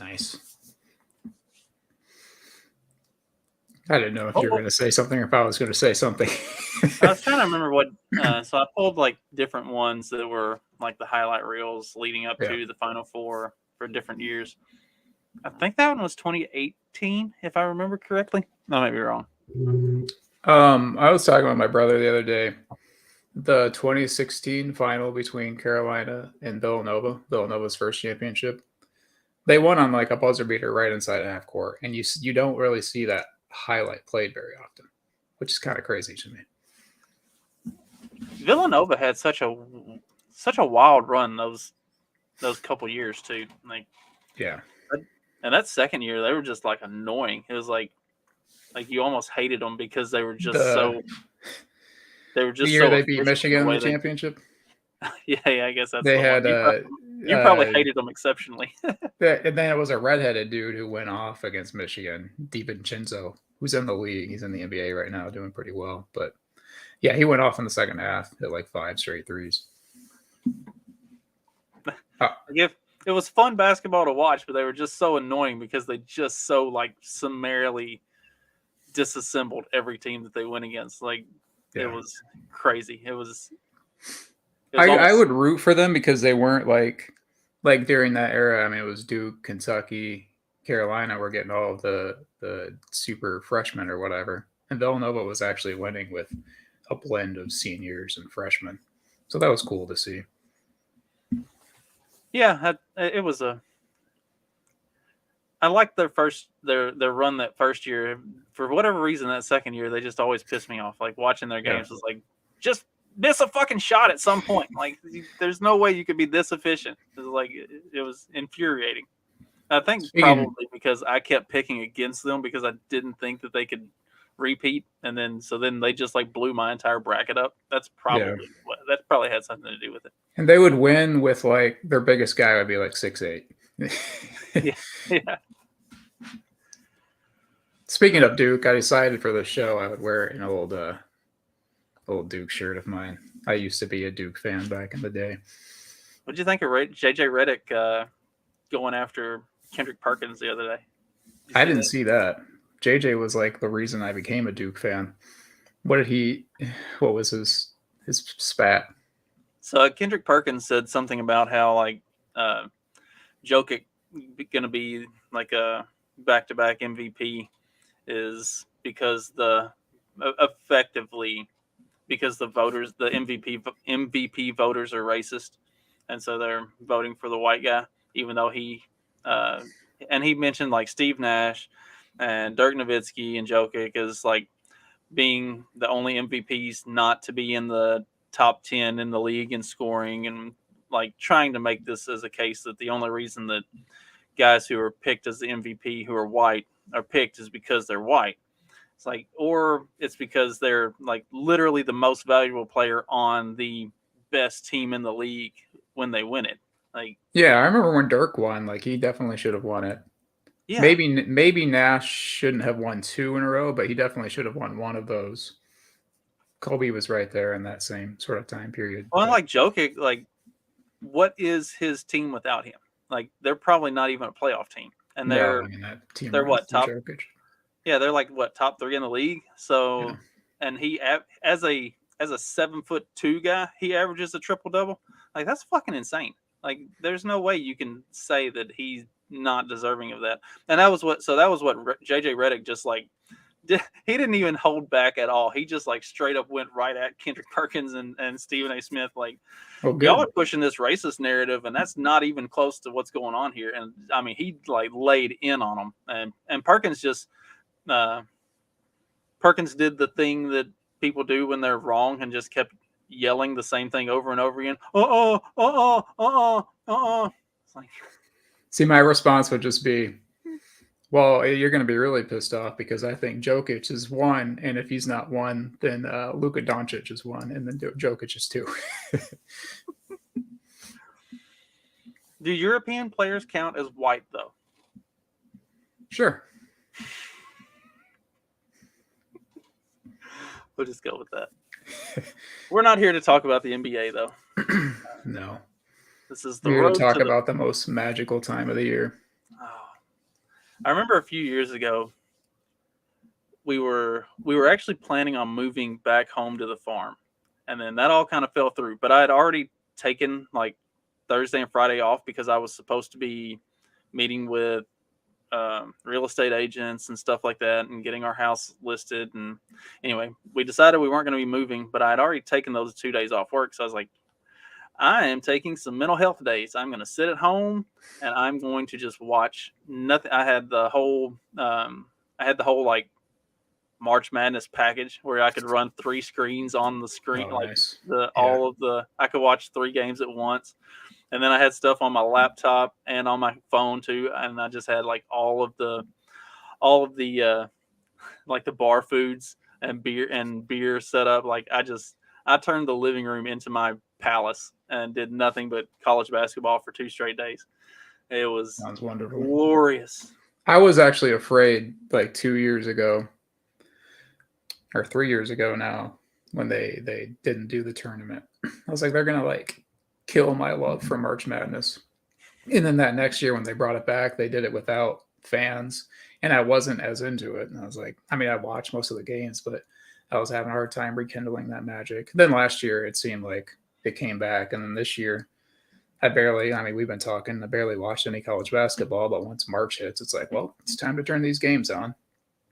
Nice. I didn't know if you were going to say something or if I was going to say something. I was trying to remember what. So I pulled like different ones that were like the highlight reels leading up to the Final Four for different years. I think that one was 2018, if I remember correctly. I might be wrong. I was talking with my brother the other day. The 2016 final between Carolina and Villanova, Villanova's first championship, they won on like a buzzer beater right inside half court, and you don't really see that highlight played very often, which is kind of crazy to me. Villanova had such a wild run those couple years too. Like, yeah. And that second year, they were just like annoying. It was like you almost hated them because they were just so. They were just the year they beat Michigan in the championship. Yeah, I guess that's they had. You probably hated them exceptionally. And then it was a redheaded dude who went off against Michigan, DiVincenzo, who's in the league. He's in the NBA right now, doing pretty well. But yeah, he went off in the second half at like 5 straight threes. It was fun basketball to watch, but they were just so annoying because they just so like summarily disassembled every team that they went against. Like it was crazy. It was I would root for them because they weren't like during that era. I mean, it was Duke, Kentucky, Carolina were getting all of the super freshmen or whatever, and Villanova was actually winning with a blend of seniors and freshmen. So that was cool to see. Yeah, it was I liked their run that first year. For whatever reason, that second year they just always pissed me off. Like watching their games was like, just miss a fucking shot at some point. Like there's no way you could be this efficient. It was infuriating. I think probably because I kept picking against them because I didn't think that they could repeat, and then they just like blew my entire bracket up. That probably had something to do with it. And they would win with like their biggest guy would be like 6'8". Yeah. Speaking of Duke, I decided for the show I would wear an old Duke shirt of mine. I used to be a Duke fan back in the day. What did you think of JJ Redick going after Kendrick Perkins the other day? I didn't see that. JJ was like the reason I became a Duke fan. What was his spat? So Kendrick Perkins said something about how like Jokic going to be like a back-to-back MVP is because the voters, the MVP voters are racist, and so they're voting for the white guy, even though he mentioned like Steve Nash and Dirk Nowitzki and Jokic as like being the only MVPs not to be in the top 10 in the league in scoring, and like trying to make this as a case that the only reason that guys who are picked as the MVP who are white are picked is because they're white. It's like, or it's because they're like literally the most valuable player on the best team in the league when they win it. Like, yeah, I remember when Dirk won, like he definitely should have won it. Yeah. Maybe Nash shouldn't have won 2 in a row, but he definitely should have won one of those. Kobe was right there in that same sort of time period. Well, like Jokic, like what is his team without him? Like they're probably not even a playoff team, and they're what top? Jokic. Yeah, they're like what top 3 in the league. So, and he as a 7'2" guy, he averages a triple double. Like that's fucking insane. Like there's no way you can say that he's not deserving of that. And that was what JJ Redick just like he didn't even hold back at all. He just like straight up went right at Kendrick Perkins and Stephen A. Smith. Like, y'all are pushing this racist narrative, and that's not even close to what's going on here. And I mean, he like laid in on them, and Perkins just Perkins did the thing that people do when they're wrong and just kept yelling the same thing over and over again. It's like, see, my response would just be, well, you're going to be really pissed off because I think Jokic is 1, and if he's not 1, then Luka Doncic is 1, and then Jokic is 2. Do European players count as white, though? Sure. We'll just go with that. We're not here to talk about the NBA, though. No. This is the road to talk about the most magical time of the year. I remember a few years ago, we were actually planning on moving back home to the farm, and then that all kind of fell through. But I had already taken like Thursday and Friday off because I was supposed to be meeting with real estate agents and stuff like that, and getting our house listed. And anyway, we decided we weren't going to be moving, but I had already taken those 2 days off work, so I was like, I am taking some mental health days. I'm going to sit at home and I'm going to just watch nothing. I had the whole like March Madness package where I could run 3 screens on the screen, like nice. I could watch 3 games at once. And then I had stuff on my laptop and on my phone too, and I just had like all of the like the bar foods and beer set up. Like I turned the living room into my palace and did nothing but college basketball for 2 straight days. It was Sounds wonderful. Glorious. I was actually afraid like 2 years ago or 3 years ago now when they didn't do the tournament. I was like, they're gonna like kill my love for March Madness. And then that next year when they brought it back, they did it without fans, and I wasn't as into it. And I was like, I mean, I watched most of the games, but I was having a hard time rekindling that magic. Then last year, it seemed like it came back, and then this year, I mean, we've been talking, I barely watched any college basketball, but once March hits, it's like, well, it's time to turn these games on.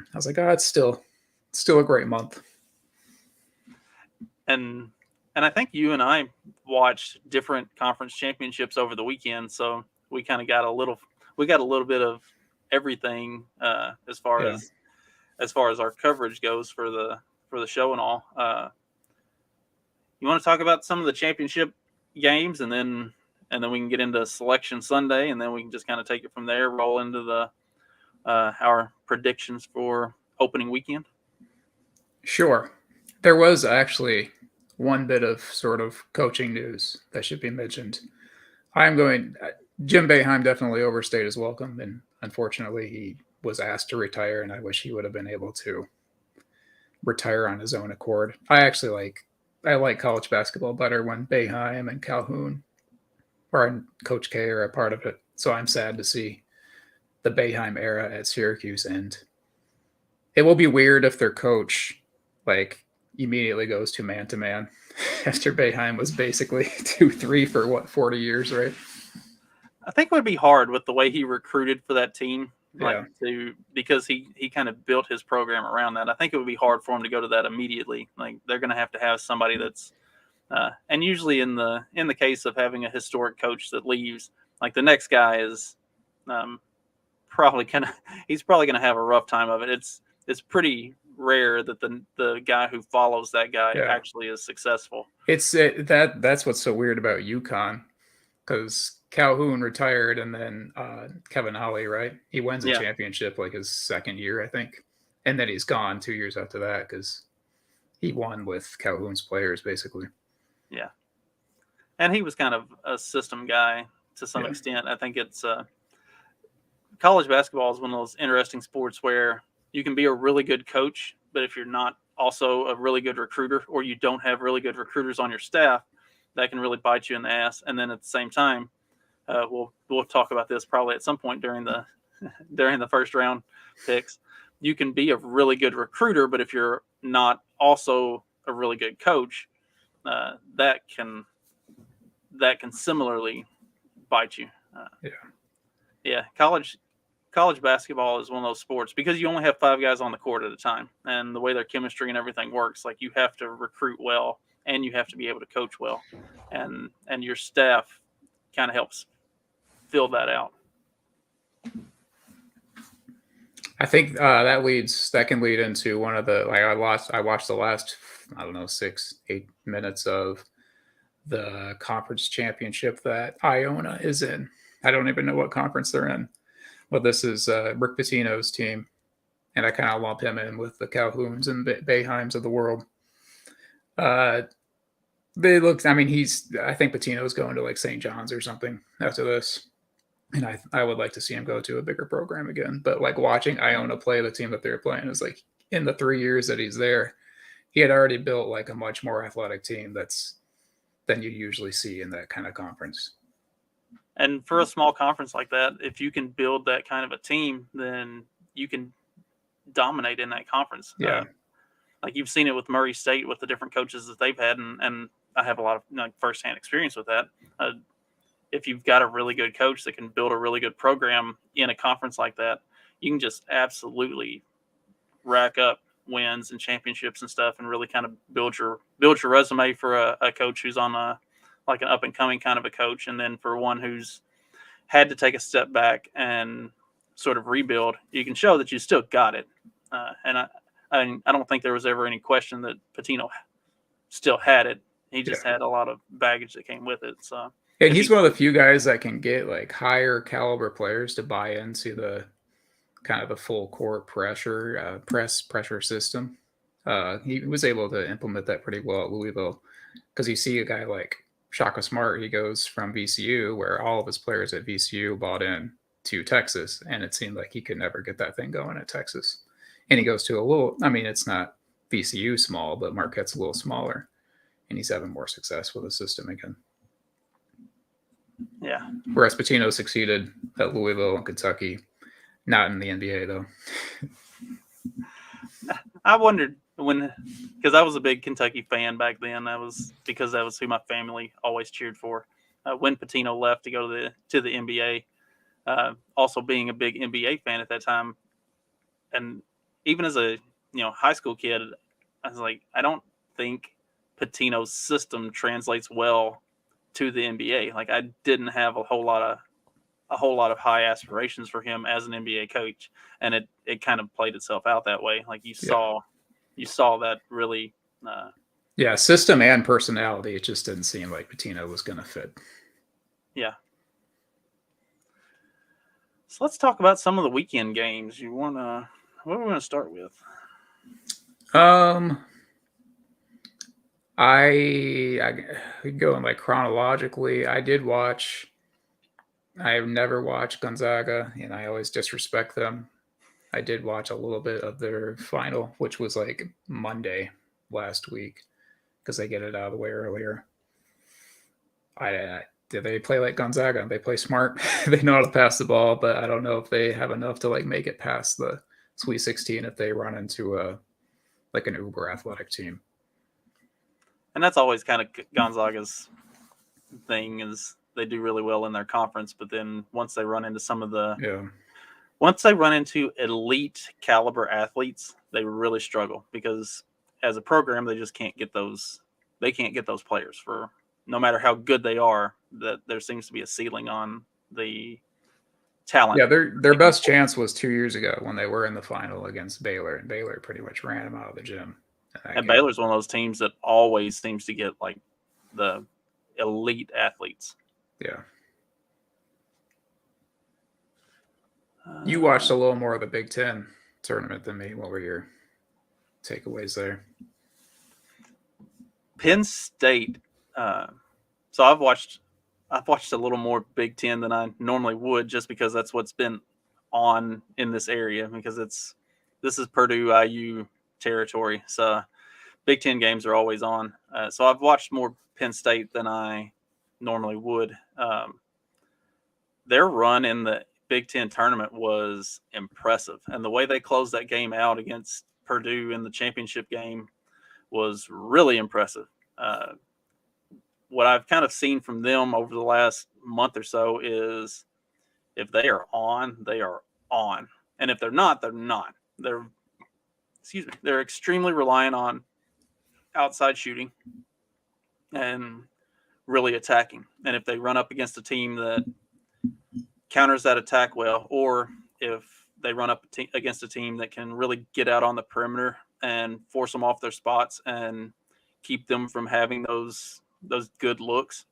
I was like, oh, it's still a great month. And I think you and I watched different conference championships over the weekend, so we kind of got a little bit of everything as far as our coverage goes for the show and all. You want to talk about some of the championship games, and then we can get into Selection Sunday, and then we can just kind of take it from there, roll into the our predictions for opening weekend? Sure. There was actually one bit of sort of coaching news that should be mentioned. Jim Boeheim definitely overstayed his welcome, and unfortunately he was asked to retire, and I wish he would have been able to retire on his own accord. I like college basketball better when Boeheim and Calhoun or Coach K are a part of it. So I'm sad to see the Boeheim era at Syracuse end. It will be weird if their coach like immediately goes to man after Boeheim was basically 2-3 for 40 years, right? I think it would be hard with the way he recruited for that team, because he kind of built his program around that. I think it would be hard for him to go to that immediately. Like they're going to have somebody that's, and usually in the case of having a historic coach that leaves, like the next guy is, he's probably gonna have a rough time of it. It's pretty rare that the guy who follows that guy actually is successful. That's what's so weird about UConn, because Calhoun retired, and then Kevin Ollie, right? He wins a championship like his second year, I think, and then he's gone 2 years after that because he won with Calhoun's players, basically. Yeah, and he was kind of a system guy to some extent. I think it's college basketball is one of those interesting sports where you can be a really good coach, but if you're not also a really good recruiter, or you don't have really good recruiters on your staff, that can really bite you in the ass. And then at the same time, we'll talk about this probably at some point during the first round picks. You can be a really good recruiter, but if you're not also a really good coach, that can similarly bite you. College basketball is one of those sports because you only have 5 guys on the court at a time, and the way their chemistry and everything works, like you have to recruit well and you have to be able to coach well, and your staff kind of helps fill that out. I think that can lead into one of the I watched the last 6-8 minutes of the conference championship that Iona is in. I don't even know what conference they're in. Well, this is Rick Pitino's team, and I kind of lump him in with the Calhouns and Boeheims of the world. I think Pitino's going to like St. John's or something after this, and I would like to see him go to a bigger program again. But like watching Iona play the team that they're playing is like in the 3 years that he's there, he had already built like a much more athletic team than you usually see in that kind of conference. And for a small conference like that, if you can build that kind of a team, then you can dominate in that conference. Yeah. Like you've seen it with Murray State with the different coaches that they've had, and I have a lot of firsthand experience with that. If you've got a really good coach that can build a really good program in a conference like that, you can just absolutely rack up wins and championships and stuff, and really kind of build your resume for a coach who's on like an up and coming kind of a coach, and then for one who's had to take a step back and sort of rebuild, you can show that you still got it. And I don't think there was ever any question that Pitino still had it. He just had a lot of baggage that came with it. So, and he's one of the few guys that can get like higher caliber players to buy into the kind of the full court pressure system. He was able to implement that pretty well at Louisville, because you see a guy like Shaka Smart, he goes from VCU, where all of his players at VCU bought in, to Texas, and it seemed like he could never get that thing going at Texas. And he goes to a little, I mean, it's not VCU small, but Marquette's a little smaller, and he's having more success with the system again. Yeah. Whereas Pitino succeeded at Louisville and Kentucky, not in the NBA though. I wondered because I was a big Kentucky fan back then. Because that was who my family always cheered for. When Pitino left to go to the NBA, also being a big NBA fan at that time, and even as a high school kid, I was like, I don't think Pitino's system translates well to the NBA. Like, I didn't have a whole lot of high aspirations for him as an NBA coach, and it kind of played itself out that way. Like you saw that really. System and personality. It just didn't seem like Pitino was going to fit. Yeah. So let's talk about some of the weekend games. What are we going to start with? I going like chronologically. I've never watched Gonzaga, and I always disrespect them. I did watch a little bit of their final, which was like Monday last week, because they get it out of the way earlier. Did they play like Gonzaga? They play smart. They know how to pass the ball, but I don't know if they have enough to like make it past the Sweet 16 if they run into an uber athletic team. And that's always kind of Gonzaga's thing, is they do really well in their conference, but then once they run into once they run into elite caliber athletes, they really struggle, because as a program, they just can't get those. They can't get those players for no matter how good they are. That there seems to be a ceiling on the talent. Yeah, their best chance was 2 years ago when they were in the final against Baylor, and Baylor pretty much ran them out of the gym. And Baylor's one of those teams that always seems to get like the elite athletes. Yeah. You watched a little more of the Big Ten tournament than me. What were your takeaways there? Penn State. So I've watched a little more Big Ten than I normally would, just because that's what's been on in this area, because this is Purdue IU territory. So Big Ten games are always on. So I've watched more Penn State than I normally would. Their run in the Big Ten tournament was impressive, and the way they closed that game out against Purdue in the championship game was really impressive. What I've kind of seen from them over the last month or so is if they are on, they are on, and if they're not, they're not. They're extremely reliant on outside shooting and really attacking. And if they run up against a team that counters that attack well, or if they run up against a team that can really get out on the perimeter and force them off their spots and keep them from having those good looks,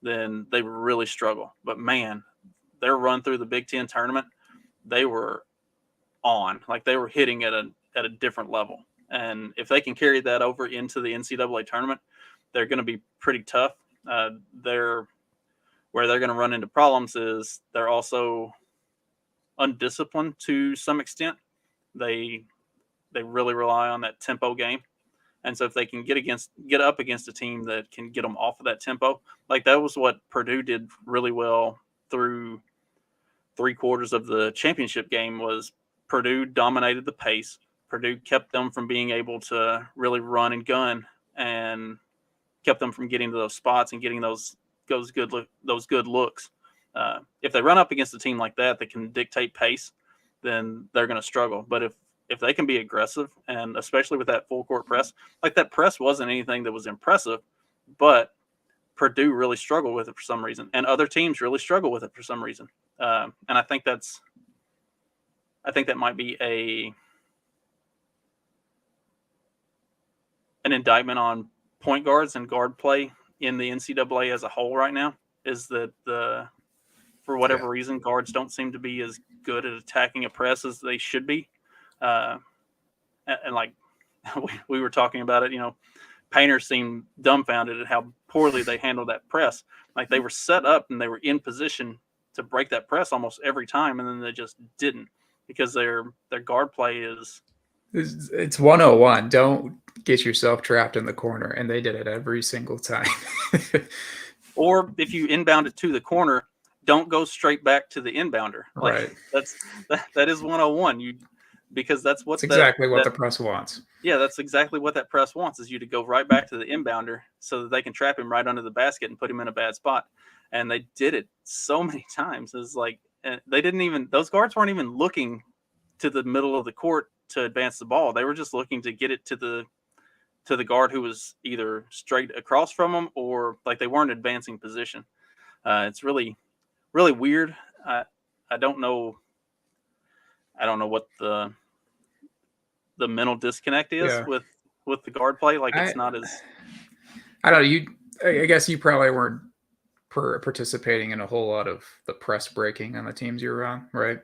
then they really struggle. But man, their run through the Big Ten tournament, they were on. Like, they were hitting at a different level. And if they can carry that over into the NCAA tournament, they're going to be pretty tough. Where they're going to run into problems is they're also undisciplined to some extent. They really rely on that tempo game. And so if they can get up against a team that can get them off of that tempo, like that was what Purdue did really well through 3/4 of the championship game was Purdue dominated the pace. Purdue kept them from being able to really run and gun, and kept them from getting to those spots and getting those good looks. If they run up against a team like that can dictate pace, then they're going to struggle. But if they can be aggressive, and especially with that full court press, like that press wasn't anything that was impressive, but Purdue really struggled with it for some reason, and other teams really struggle with it for some reason. And I think that might be an indictment on point guards and guard play in the NCAA as a whole right now, is that for whatever reason, guards don't seem to be as good at attacking a press as they should be. And like we were talking about it, painters seemed dumbfounded at how poorly they handled that press. Like they were set up and they were in position to break that press almost every time, and then they just didn't, because their guard play is... It's 101. Don't get yourself trapped in the corner, and they did it every single time. Or if you inbound it to the corner, don't go straight back to the inbounder. Right. That is 101. Because that's exactly what the press wants. Yeah, that's exactly what that press wants, is you to go right back to the inbounder so that they can trap him right under the basket and put him in a bad spot. And they did it so many times. It's like those guards weren't even looking to the middle of the court to advance the ball. They were just looking to get it to the guard who was either straight across from them, or like they weren't advancing position. It's really, really weird. I don't know what the mental disconnect is with the guard play. Like it's not as... I don't know. I guess you probably weren't participating in a whole lot of the press breaking on the teams you were on, right?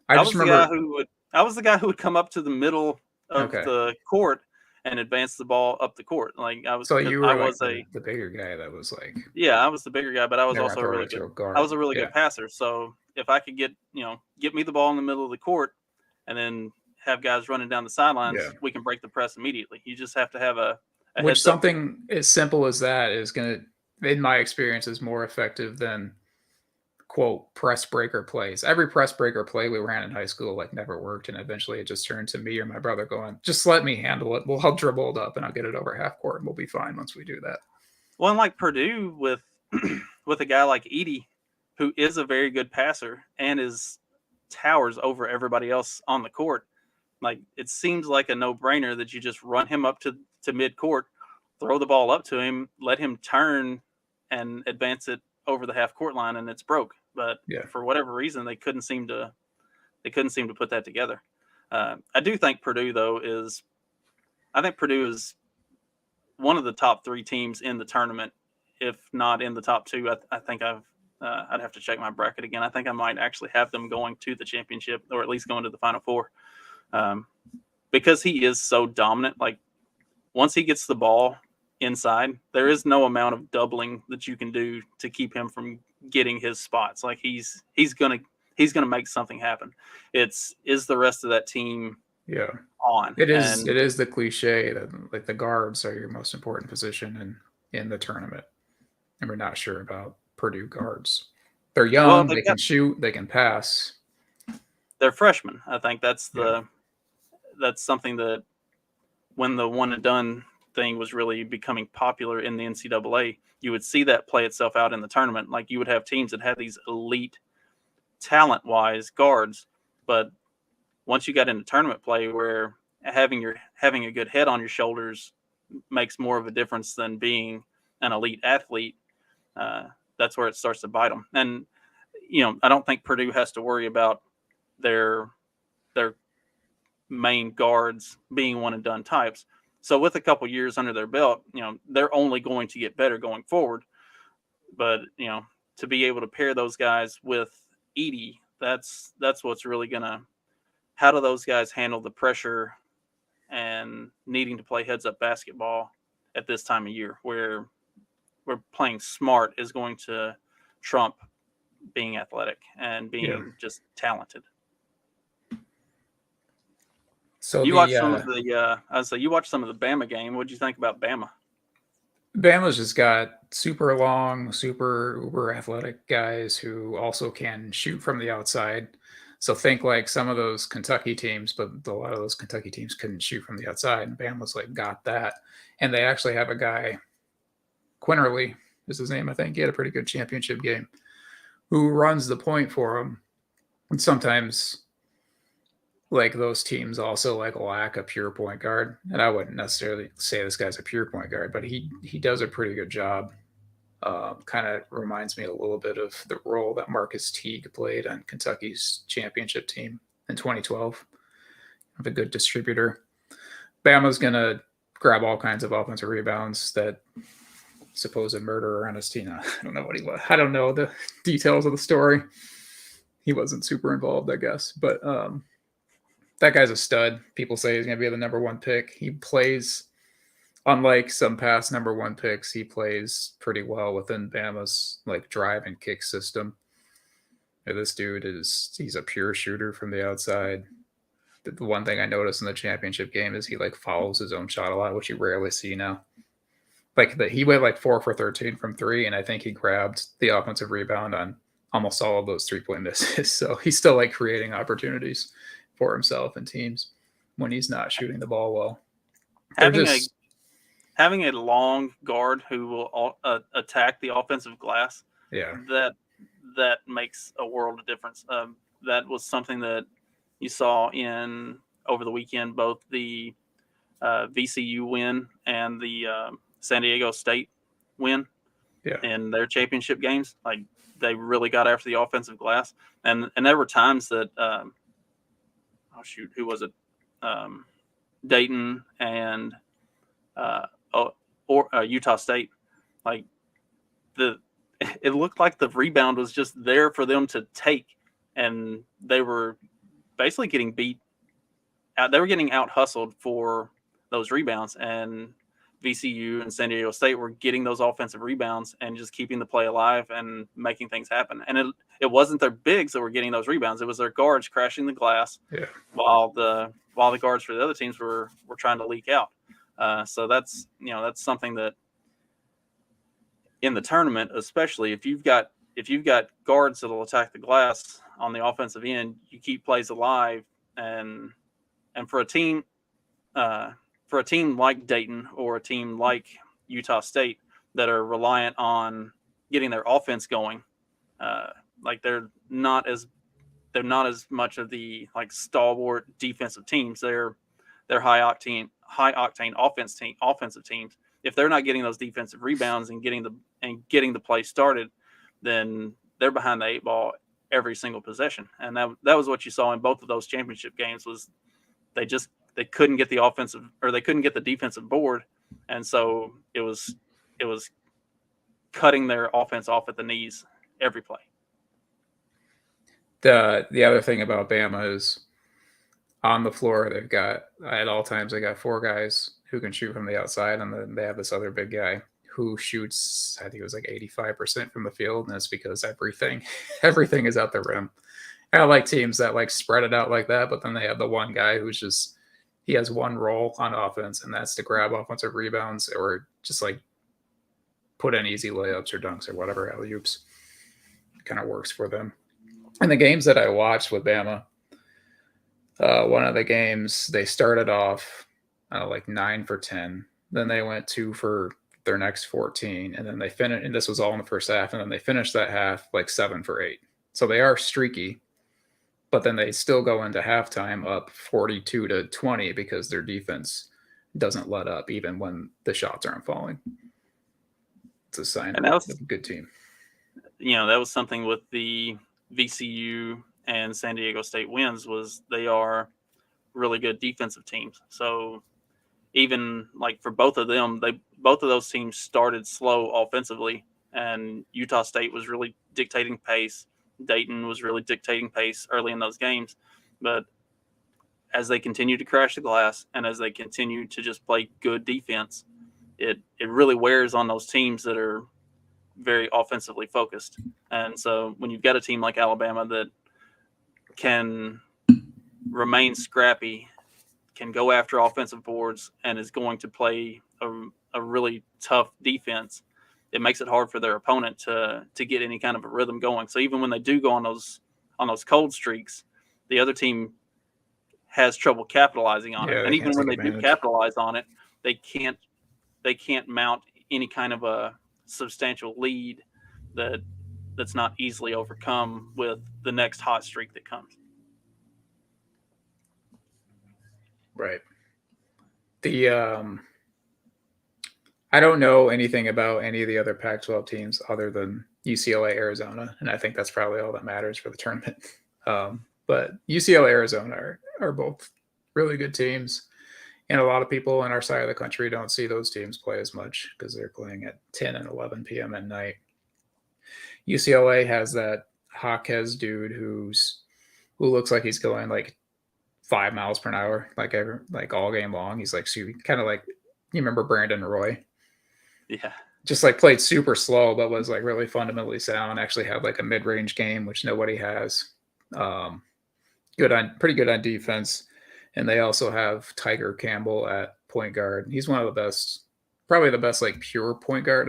I was the guy who would come up to the middle of the court and advance the ball up the court. Like I was. So you were the bigger guy that was like... Yeah, I was the bigger guy, but I was also a really good guard. I was a really good passer. So if I could get me the ball in the middle of the court and then have guys running down the sidelines, we can break the press immediately. You just have to have a which something as simple as that is going to, in my experience, is more effective than quote press breaker plays. Every press breaker play we ran in high school never worked, and eventually it just turned to me or my brother going, just let me handle it. I'll dribble it up and I'll get it over half court and we'll be fine once we do that. Well, and like Purdue with a guy like Edey, who is a very good passer and towers over everybody else on the court. Like it seems like a no-brainer that you just run him up to mid-court, throw the ball up to him, let him turn and advance it over the half court line, and it's broke. But for whatever reason, they couldn't seem to put that together. I do think Purdue is one of the top 3 teams in the tournament, if not in the top 2. I think I'd have to check my bracket again. I think I might actually have them going to the championship, or at least going to the Final Four, because he is so dominant. Like once he gets the ball inside, there is no amount of doubling that you can do to keep him from getting his spots. Like he's gonna make something happen. Is the rest of that team on? It is the cliche that the guards are your most important position in the tournament, and we're not sure about Purdue guards. They're young, they can shoot, they can pass. They're freshmen. I think that's something that, when the one and done thing was really becoming popular in the NCAA, you would see that play itself out in the tournament. Like you would have teams that had these elite talent-wise guards, but once you got into tournament play, where having a good head on your shoulders makes more of a difference than being an elite athlete, that's where it starts to bite them. And I don't think Purdue has to worry about their main guards being one and done types. So with a couple years under their belt, they're only going to get better going forward. But to be able to pair those guys with Edey, that's what's really gonna. How do those guys handle the pressure and needing to play heads up basketball at this time of year, where we're playing smart is going to trump being athletic and being just talented. So you watched some of the Bama game. What did you think about Bama? Bama's just got super long, super uber athletic guys who also can shoot from the outside. So think like some of those Kentucky teams, but a lot of those Kentucky teams couldn't shoot from the outside, and Bama's like got that. And they actually have a guy, Quinterly is his name, I think. He had a pretty good championship game, who runs the point for him. And sometimes like those teams also like lack a pure point guard. And I wouldn't necessarily say this guy's a pure point guard, but he does a pretty good job. Kind of reminds me a little bit of the role that Marcus Teague played on Kentucky's championship team in 2012. Of a good distributor. Bama's gonna grab all kinds of offensive rebounds. That supposed murderer Ernestina. I don't know what he was. I don't know the details of the story. He wasn't super involved, I guess. But that guy's a stud. People say he's going to be the number one pick. He plays, unlike some past number one picks, he plays pretty well within Bama's like drive and kick system. This dude he's a pure shooter from the outside. The one thing I noticed in the championship game is he like follows his own shot a lot, which you rarely see now. Like he went like 4 for 13 from 3, and I think he grabbed the offensive rebound on almost all of those 3-point misses. So he's still like creating opportunities for himself and teams when he's not shooting the ball well. Having a long guard who will attack the offensive glass, that makes a world of difference. That was something that you saw over the weekend, both the VCU win and the San Diego State win in their championship games. Like they really got after the offensive glass, and there were times that who was it? Dayton and Utah State. Like it looked like the rebound was just there for them to take, and they were basically getting beat out. They were getting out hustled for those rebounds, and VCU and San Diego State were getting those offensive rebounds and just keeping the play alive and making things happen. And it wasn't their bigs that were getting those rebounds. It was their guards crashing the glass while the guards for the other teams were trying to leak out. So that's something that in the tournament, especially if you've got guards that'll attack the glass on the offensive end, you keep plays alive. And for a team like Dayton or a team like Utah State that are reliant on getting their offense going, like they're not as much of the like stalwart defensive teams. They're high octane offensive teams. If they're not getting those defensive rebounds and getting the play started, then they're behind the 8 ball every single possession. And that was what you saw in both of those championship games. Was they couldn't get the offensive, or they couldn't get the defensive board, and so it was cutting their offense off at the knees every play. The other thing about Bama is on the floor they've got at all times they got 4 guys who can shoot from the outside, and then they have this other big guy who shoots, I think it was like 85% from the field, and that's because everything is at the rim. I like teams that like spread it out like that, but then they have the one guy who's just, he has one role on offense, and that's to grab offensive rebounds or just like put in easy layups or dunks or whatever, alley-oops. Kind of works for them. And the games that I watched with Bama, one of the games they started off like 9 for 10. Then they went 2 for their next 14, and then they finished, and this was all in the first half, and then they finished that half like 7 for 8. So they are streaky, but then they still go into halftime up 42-20 because their defense doesn't let up even when the shots aren't falling. It's a sign of a good team. That was something with the VCU and San Diego State wins, was they are really good defensive teams. So even like for both of them, both of those teams started slow offensively, and Utah State was really dictating pace. Dayton was really dictating pace early in those games. But as they continue to crash the glass and as they continue to just play good defense, it really wears on those teams that are very offensively focused. And so when you've got a team like Alabama that can remain scrappy, can go after offensive boards, and is going to play a really tough defense, it makes it hard for their opponent to get any kind of a rhythm going. So even when they do go on those cold streaks, the other team has trouble capitalizing on it. And even when they do capitalize on it, they can't mount any kind of a substantial lead that's not easily overcome with the next hot streak that comes. Right. I don't know anything about any of the other Pac-12 teams other than UCLA, Arizona, and I think that's probably all that matters for the tournament. But UCLA, Arizona are both really good teams, and a lot of people in our side of the country don't see those teams play as much because they're playing at 10 and 11 p.m. at night. UCLA has that Jaquez dude who looks like he's going like 5 miles per hour, like all game long. He's like kind of like, you remember Brandon Roy? Yeah. Just like played super slow, but was like really fundamentally sound. Actually had like a mid-range game, which nobody has. Pretty good on defense. And they also have Tiger Campbell at point guard. He's one of the best, probably the best like pure point guard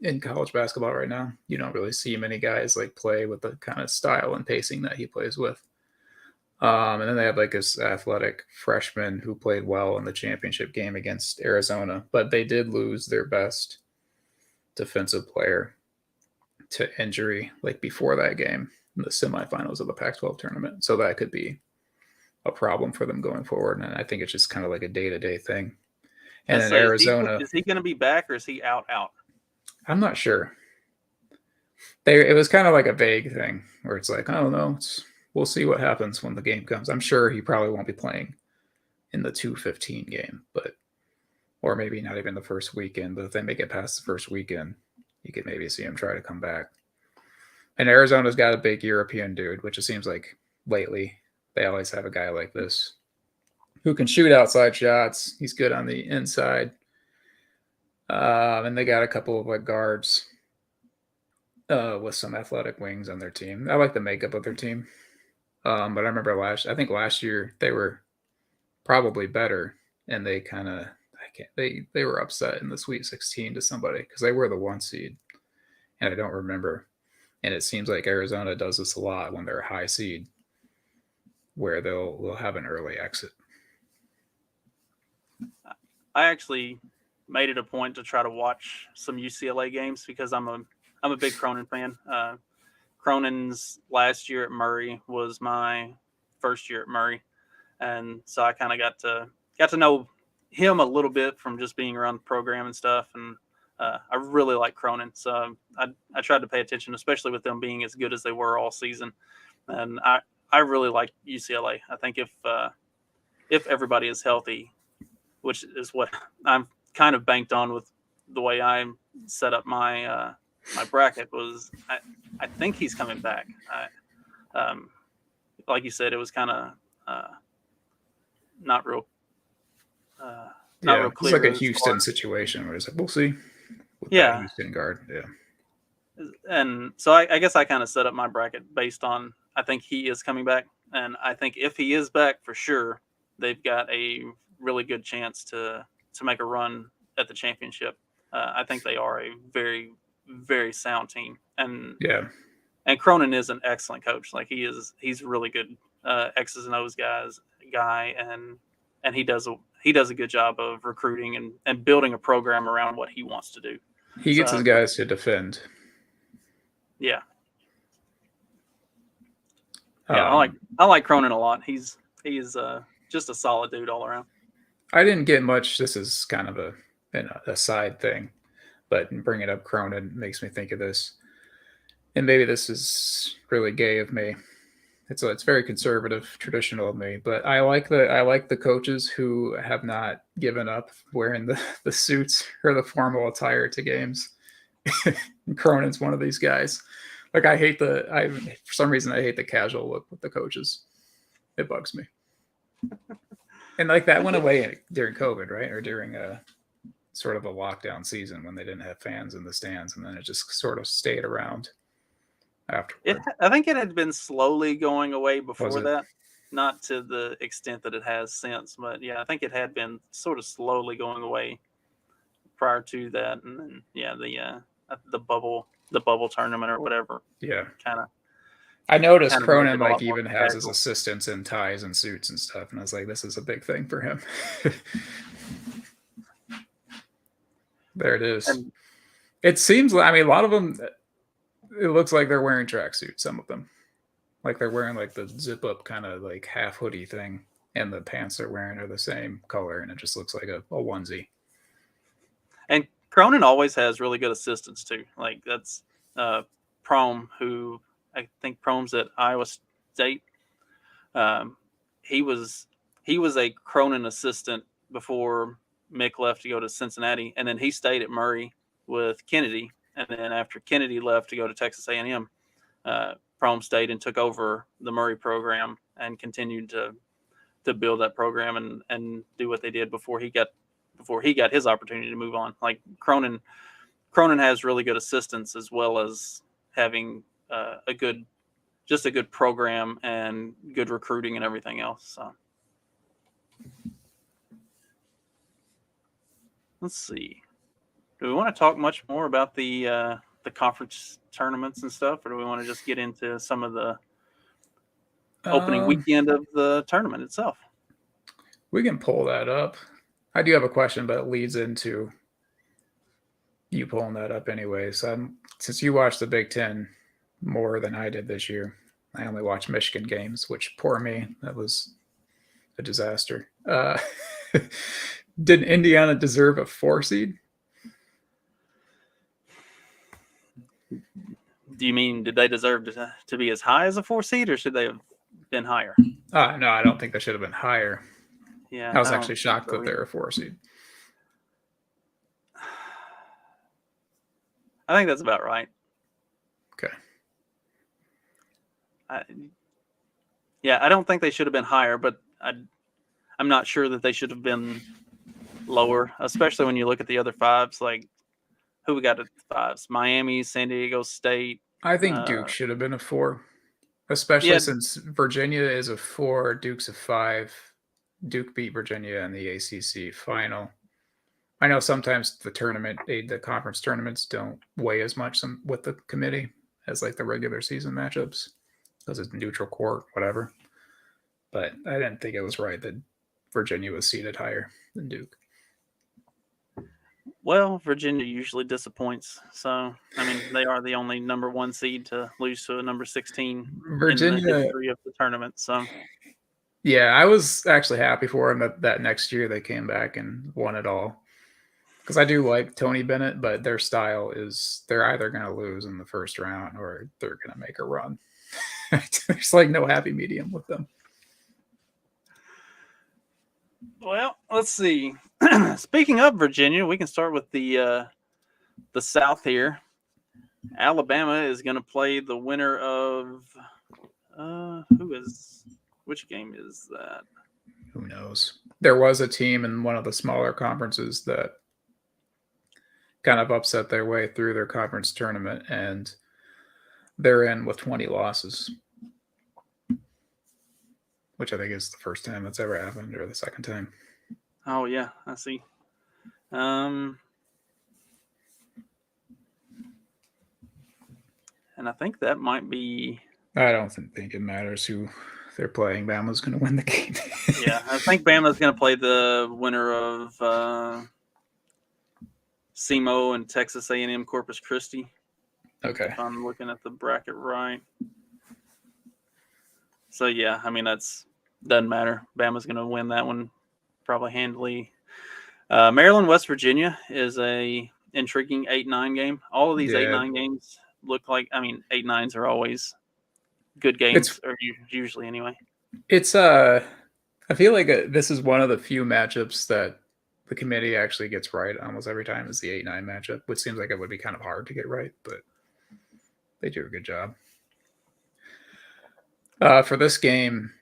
in college basketball right now. You don't really see many guys like play with the kind of style and pacing that he plays with. And then they have like this athletic freshman who played well in the championship game against Arizona, but they did lose their best defensive player to injury like before that game in the semifinals of the Pac-12 tournament. So that could be a problem for them going forward. And I think it's just kind of like a day-to-day thing. And in Arizona, is he going to be back or is he out? I'm not sure. It was kind of like a vague thing where it's like, oh no, we'll see what happens when the game comes. I'm sure he probably won't be playing in the 2-15 game, or maybe not even the first weekend. But if they make it past the first weekend, you could maybe see him try to come back. And Arizona's got a big European dude, which it seems like lately they always have a guy like this who can shoot outside shots. He's good on the inside. And they got a couple of like guards with some athletic wings on their team. I like the makeup of their team. But I remember last year they were probably better, and they kind of they were upset in the Sweet 16 to somebody because they were the 1 seed, and I don't remember. And it seems like Arizona does this a lot when they're a high seed, where they'll have an early exit. I actually made it a point to try to watch some UCLA games because I'm a big Cronin fan. Cronin's last year at Murray was my first year at Murray, and so I kind of got to know him a little bit from just being around the program and stuff. And I really like Cronin, so I tried to pay attention, especially with them being as good as they were all season. And I really like UCLA. I think if everybody is healthy, which is what I'm kind of banked on with the way I set up my my bracket, was I think he's coming back. Like you said, it was kind of not real real clear. It's like a Houston situation where it's like, we'll see. With that Houston guard. Yeah. And so I guess I kind of set up my bracket based on, I think he is coming back. And I think if he is back for sure, they've got a really good chance to make a run at the championship. I think they are a very, very sound team. And Cronin is an excellent coach. Like he's really good X's and O's guy, and he does a good job of recruiting and building a program around what he wants to do. He gets his guys to defend. Yeah. Yeah, I like Cronin a lot. He's just a solid dude all around. I didn't get much. This is kind of a side thing, but bringing up Cronin makes me think of this. And maybe this is really gay of me. It's very conservative, traditional of me, but I like the coaches who have not given up wearing the suits or the formal attire to games. Cronin's one of these guys. Like for some reason I hate the casual look with the coaches. It bugs me. And like that went away during COVID, right? Or during a sort of a lockdown season when they didn't have fans in the stands, and then it just sort of stayed around afterward. I think it had been slowly going away before that, not to the extent that it has since. But yeah, I think it had been sort of slowly going away prior to that, and then the bubble tournament or whatever. Yeah, kind of. I noticed Cronin like even has his assistants in ties and suits and stuff, and I was like, this is a big thing for him. There it is. And it seems like, I mean, a lot of them, it looks like they're wearing tracksuits, some of them. Like they're wearing like the zip up kind of like half hoodie thing, and the pants they're wearing are the same color, and it just looks like a onesie. And Cronin always has really good assistants too. Like that's Prom, who I think Prom's at Iowa State. He was a Cronin assistant before Mick left to go to Cincinnati, and then he stayed at Murray with Kennedy. And then after Kennedy left to go to Texas A&M, Prom stayed and took over the Murray program and continued to build that program and do what they did before he got his opportunity to move on. Like Cronin has really good assistants as well as having a good program and good recruiting and everything else. So let's see. Do we want to talk much more about the conference tournaments and stuff, or do we want to just get into some of the opening weekend of the tournament itself? We can pull that up. I do have a question, but it leads into you pulling that up anyway. So since you watched the Big Ten more than I did this year, I only watched Michigan games, which poor me, that was a disaster. Did Indiana deserve a 4 seed? Do you mean did they deserve to be as high as a 4 seed, or should they have been higher? No, I don't think they should have been higher. Yeah, I was actually shocked that they're a 4 seed. I think that's about right. Okay. I don't think they should have been higher, but I'm not sure that they should have been lower, especially when you look at the other fives. Like, who we got at the fives? Miami, San Diego State. I think Duke should have been a 4, especially since Virginia is a 4, Duke's a 5. Duke beat Virginia in the ACC final. I know sometimes the conference tournaments don't weigh as much with the committee as like the regular season matchups because it's neutral court, whatever. But I didn't think it was right that Virginia was seated higher than Duke. Well, Virginia usually disappoints. So, I mean, they are the only number 1 seed to lose to a number 16 Virginia, in the history of the tournament. So, yeah, I was actually happy for them that next year they came back and won it all. Because I do like Tony Bennett, but their style is they're either going to lose in the first round or they're going to make a run. There's like no happy medium with them. Well, let's see. Speaking of Virginia, we can start with the South here. Alabama is going to play the winner of which game is that? Who knows? There was a team in one of the smaller conferences that kind of upset their way through their conference tournament, and they're in with 20 losses, which I think is the first time that's ever happened, or the second time. Oh, yeah, I see. And I think that might be... I don't think it matters who they're playing. Bama's going to win the game. Yeah, I think Bama's going to play the winner of SEMO and Texas A&M Corpus Christi. Okay. If I'm looking at the bracket right. So, yeah, I mean, doesn't matter. Bama's going to win that one probably handily. Maryland, West Virginia is a intriguing 8-9 game. All of these 8-9 games look like, 8-9s are always good games, or usually anyway. It's I feel like this is one of the few matchups that the committee actually gets right almost every time is the 8-9 matchup, which seems like it would be kind of hard to get right, but they do a good job. For this game,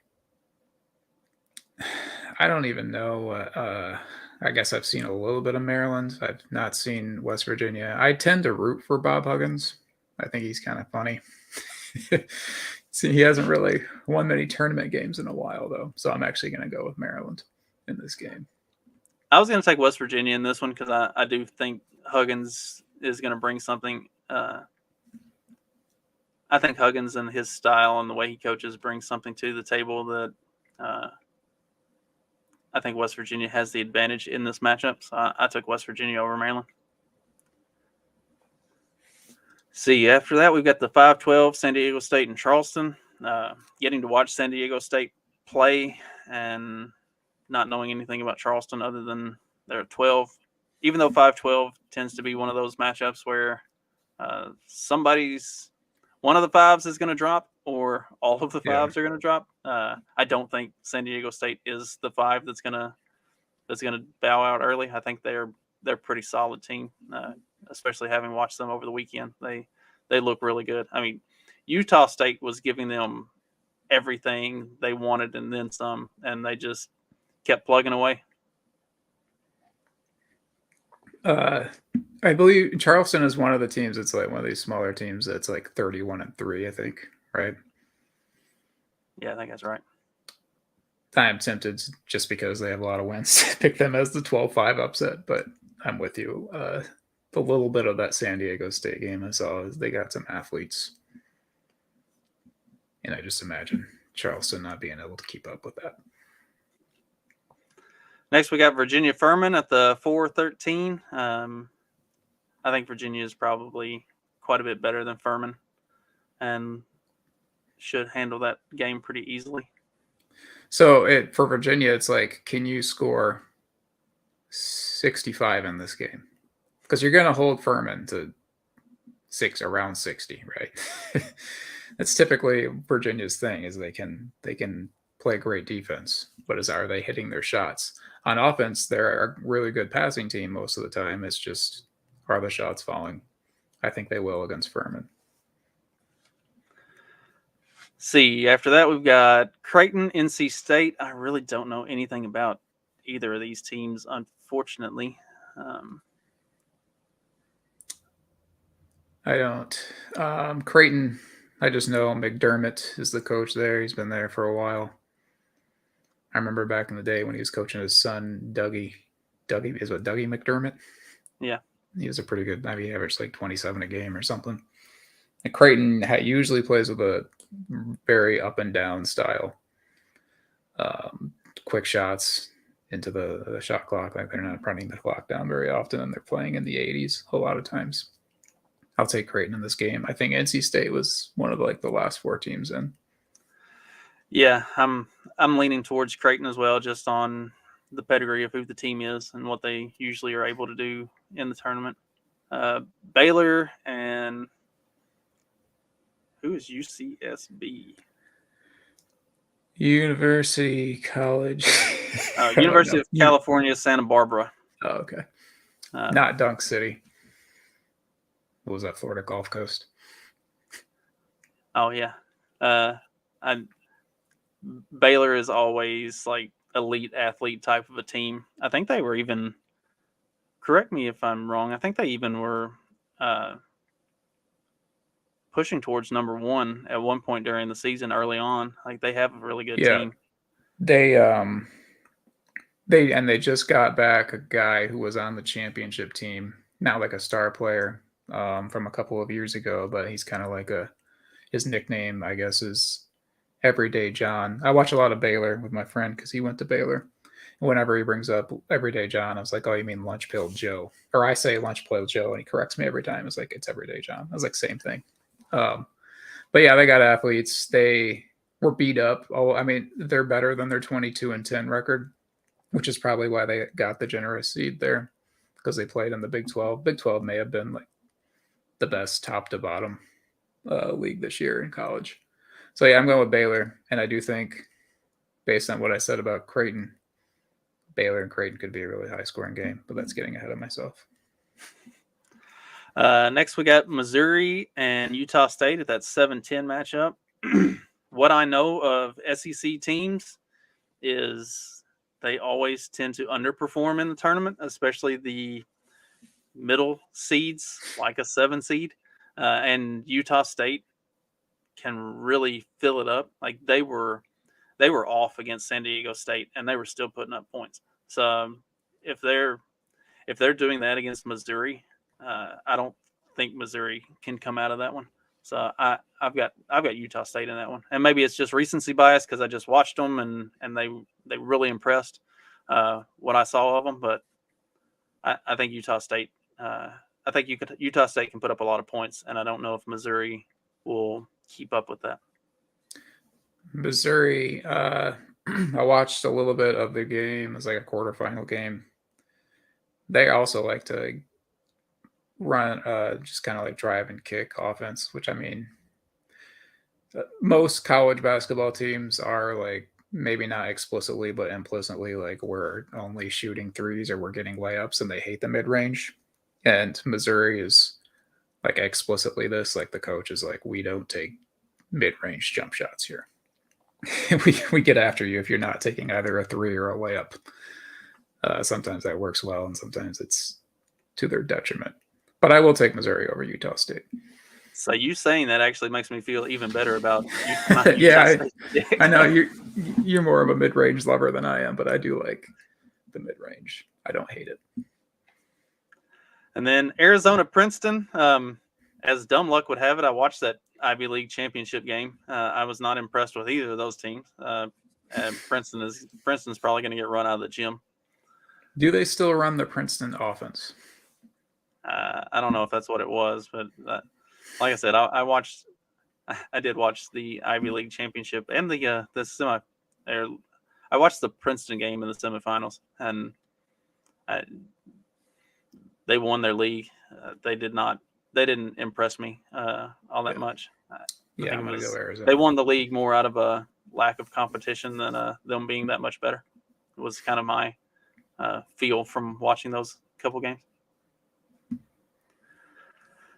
I don't even know. I guess I've seen a little bit of Maryland. I've not seen West Virginia. I tend to root for Bob Huggins. I think he's kind of funny. See, he hasn't really won many tournament games in a while, though. So I'm actually going to go with Maryland in this game. I was going to take West Virginia in this one because I do think Huggins is going to bring something. I think Huggins and his style and the way he coaches brings something to the table that I think West Virginia has the advantage in this matchup. So I took West Virginia over Maryland. See, after that, we've got the 5-12, San Diego State and Charleston. Getting to watch San Diego State play and not knowing anything about Charleston other than they're at 12, even though 5-12 tends to be one of those matchups where one of the fives is going to drop or all of the fives are going to drop. I don't think San Diego State is the five that's going to bow out early. I think they're a pretty solid team, especially having watched them over the weekend. They look really good. I mean, Utah State was giving them everything they wanted and then some, and they just kept plugging away. I believe Charleston is one of the teams that's like one of these smaller teams that's like 31-3, I think, right? Yeah, I think that's right. I'm tempted just because they have a lot of wins to pick them as the 12-5 upset, but I'm with you. The little bit of that San Diego State game I saw is they got some athletes. And I just imagine Charleston not being able to keep up with that. Next, we got Virginia Furman at the 4-13. I think Virginia is probably quite a bit better than Furman and should handle that game pretty easily. So for Virginia, it's like, can you score 65 in this game? Because you're going to hold Furman to around 60, right? That's typically Virginia's thing, is they can play great defense, but are they hitting their shots? On offense, they're a really good passing team most of the time. It's just, are the shots falling? I think they will against Furman. See, after that, we've got Creighton, NC State. I really don't know anything about either of these teams, unfortunately. I don't. Creighton, I just know McDermott is the coach there. He's been there for a while. I remember back in the day when he was coaching his son, Dougie McDermott? Yeah. He was a pretty good, he averaged like 27 a game or something. And Creighton usually plays with a very up and down style. Quick shots into the shot clock. Like, they're not running the clock down very often, and they're playing in the 80s a lot of times. I'll take Creighton in this game. I think NC State was one of the last four teams in. Yeah, I'm leaning towards Creighton as well, just on the pedigree of who the team is and what they usually are able to do in the tournament. Baylor and who is UCSB? University College. University of California, Santa Barbara. Oh, okay. Not Dunk City. What was that, Florida Gulf Coast? Oh, yeah. Baylor is always like elite athlete type of a team. I think they were even, correct me if I'm wrong, I think they even were pushing towards number one at one point during the season early on. Like, they have a really good team. They just got back a guy who was on the championship team, not like a star player from a couple of years ago, but he's kind of his nickname, I guess, is Everyday John. I watch a lot of Baylor with my friend because he went to Baylor. And whenever he brings up Everyday John, I was like, oh, you mean Lunch Pail Joe? Or I say Lunch Pail Joe, and he corrects me every time. It's like, it's Everyday John. I was like, same thing. But yeah, they got athletes. They were beat up. They're better than their 22-10 record, which is probably why they got the generous seed there, because they played in the Big 12. Big 12 may have been the best top to bottom league this year in college. So yeah, I'm going with Baylor, and I do think, based on what I said about Creighton, Baylor and Creighton could be a really high-scoring game, but that's getting ahead of myself. Next, we got Missouri and Utah State at that 7-10 matchup. What I know of SEC teams is they always tend to underperform in the tournament, especially the middle seeds, like a 7 seed. And Utah State can really fill it up. Like, they were off against San Diego State, and they were still putting up points. So if they're doing that against Missouri, I don't think Missouri can come out of that one. So I've got Utah State in that one, and maybe it's just recency bias because I just watched them and they really impressed what I saw of them. But I think Utah State. I think Utah State can put up a lot of points, and I don't know if Missouri will keep up with that. Missouri, I watched a little bit of the game. It was like a quarterfinal game. They also like to run, just kind of like drive and kick offense, which I mean, most college basketball teams are like maybe not explicitly, but implicitly like we're only shooting threes or we're getting layups and they hate the mid range. And Missouri is like explicitly this, like the coach is like, we don't take mid range jump shots here. we get after you if you're not taking either a three or a layup. Sometimes that works well, and sometimes it's to their detriment. But I will take Missouri over Utah State. So you saying that actually makes me feel even better about yeah, I know you're more of a mid-range lover than I am, but I do like the mid-range. I don't hate it. And then Arizona Princeton. As dumb luck would have it, I watched that Ivy League championship game. I was not impressed with either of those teams. And Princeton's probably going to get run out of the gym. Do they still run the Princeton offense? I don't know if that's what it was, but like I said, I did watch the Ivy League championship and the semi. I watched the Princeton game in the semifinals, and they won their league. They didn't impress me all that much. I'm gonna go Arizona. They won the league more out of a lack of competition than them being that much better. It was kind of my feel from watching those couple games.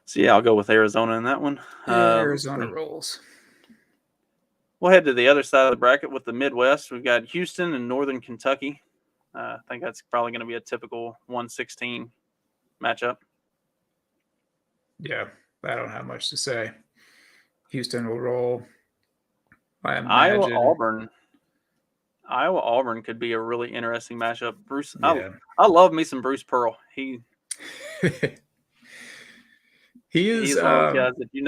So yeah, I'll go with Arizona in that one. Arizona rolls. We'll head to the other side of the bracket with the Midwest. We've got Houston and Northern Kentucky. I think that's probably going to be a typical 116 matchup. Yeah, I don't have much to say. Houston will roll. Iowa Auburn could be a really interesting matchup. Bruce, yeah. I love me some Bruce Pearl. He's one of those guys that you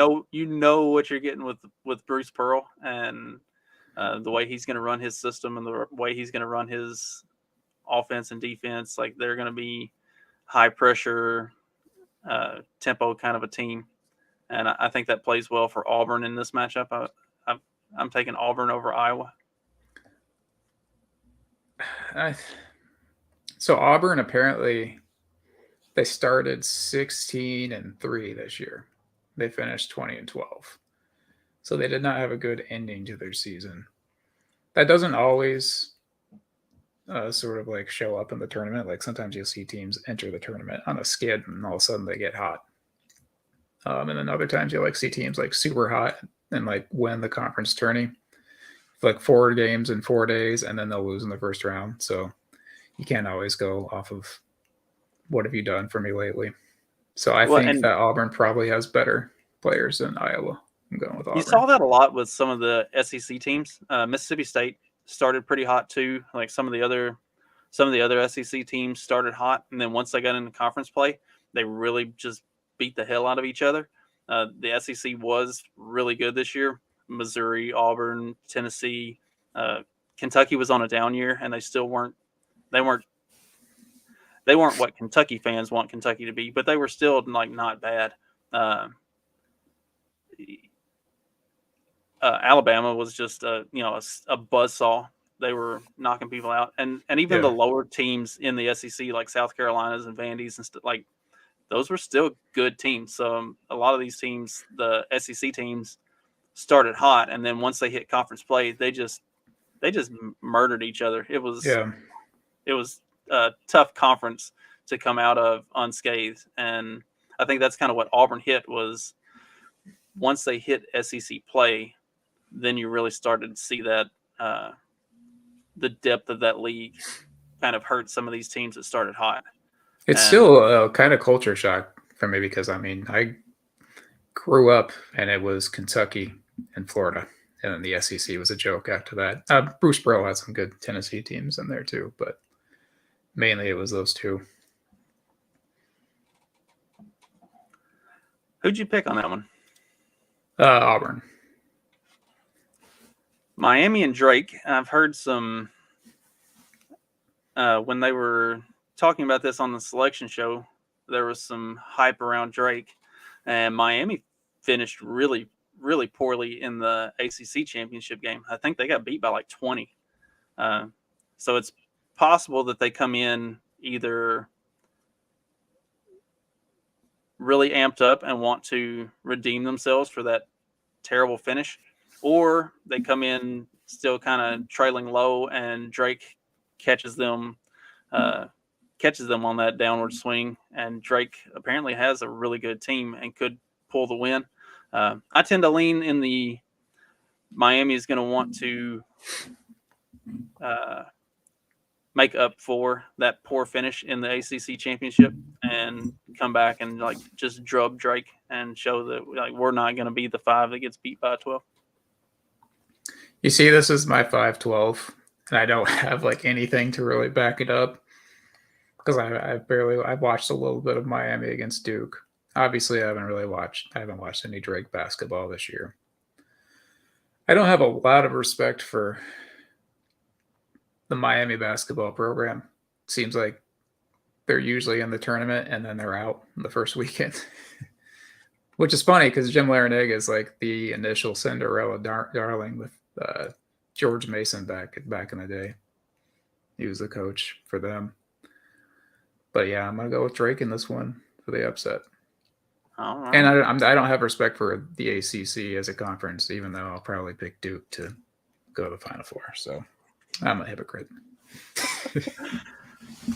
know what you're getting with Bruce Pearl, and the way he's going to run his system and the way he's going to run his offense and defense. Like they're going to be high pressure, tempo kind of a team, and I think that plays well for Auburn in this matchup. I'm taking Auburn over Iowa. So Auburn apparently. They started 16-3 this year. They finished 20-12. So they did not have a good ending to their season. That doesn't always sort of like show up in the tournament. Like sometimes you'll see teams enter the tournament on a skid and all of a sudden they get hot. And then other times you'll like see teams like super hot and like win the conference tourney. Like 4 games in 4 days and then they'll lose in the first round. So you can't always go off of what have you done for me lately? So I think that Auburn probably has better players than Iowa. I'm going with Auburn. You saw that a lot with some of the SEC teams. Mississippi State started pretty hot too. Like some of the other SEC teams started hot, and then once they got into conference play, they really just beat the hell out of each other. The SEC was really good this year. Missouri, Auburn, Tennessee, Kentucky was on a down year, and they still weren't. They weren't what Kentucky fans want Kentucky to be, but they were still like not bad. Alabama was just a buzzsaw. They were knocking people out, and even the lower teams in the SEC, like South Carolina's and Vandy's and stuff, like those were still good teams. So a lot of these teams, the SEC teams, started hot, and then once they hit conference play, they just murdered each other. It was a tough conference to come out of unscathed, and I think that's kind of what Auburn hit was once they hit SEC play, then you really started to see that the depth of that league kind of hurt some of these teams that started hot. It's still a kind of culture shock for me because I grew up and it was Kentucky and Florida, and then the SEC was a joke after that. Bruce Pearl had some good Tennessee teams in there too, but Mainly it was those two. Who'd you pick on that one? Auburn. Miami and Drake. I've heard some when they were talking about this on the selection show, there was some hype around Drake, and Miami finished really, really poorly in the ACC championship game. I think they got beat by like 20. So it's possible that they come in either really amped up and want to redeem themselves for that terrible finish, or they come in still kind of trailing low and Drake catches them on that downward swing, and Drake apparently has a really good team and could pull the win. I tend to lean in the Miami is going to want to make up for that poor finish in the ACC championship and come back and like just drub Drake and show that like we're not going to be the 5 that gets beat by 12. You see, this is my 5-12, and I don't have like anything to really back it up because I've watched a little bit of Miami against Duke. Obviously, I haven't watched any Drake basketball this year. I don't have a lot of respect for the Miami basketball program. Seems like they're usually in the tournament and then they're out the first weekend, which is funny because Jim Larinaga is like the initial Cinderella darling with George Mason back in the day. He was the coach for them. But yeah, I'm gonna go with Drake in this one for the upset. All right. And I don't have respect for the ACC as a conference, even though I'll probably pick Duke to go to the Final Four. So I'm a hypocrite.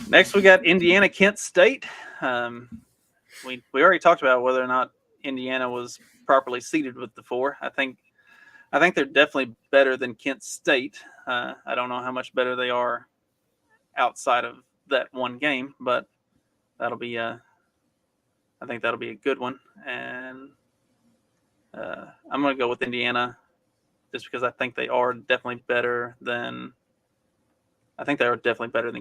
Next, we got Indiana Kent State. We already talked about whether or not Indiana was properly seeded with the 4. I think they're definitely better than Kent State. I don't know how much better they are outside of that one game, but I think that'll be a good one. And I'm going to go with Indiana just because I think they are definitely better than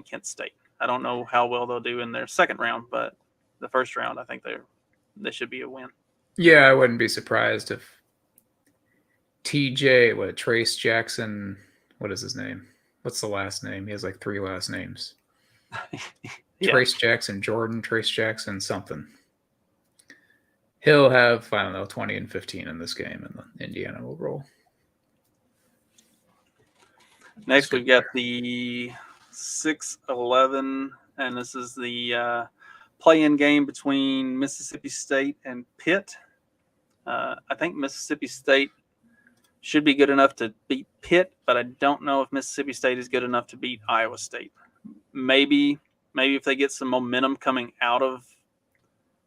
Kent State. I don't know how well they'll do in their second round, but the first round, I think they should be a win. Yeah, I wouldn't be surprised if Trace Jackson, what is his name? What's the last name? He has like 3 last names. Yeah. Trace Jackson Jordan, Trace Jackson something. He'll have, 20 and 15 in this game, and Indiana will roll. Next, we've got the 6-11, and this is the play-in game between Mississippi State and Pitt. I think Mississippi State should be good enough to beat Pitt, but I don't know if Mississippi State is good enough to beat Iowa State. Maybe if they get some momentum coming out of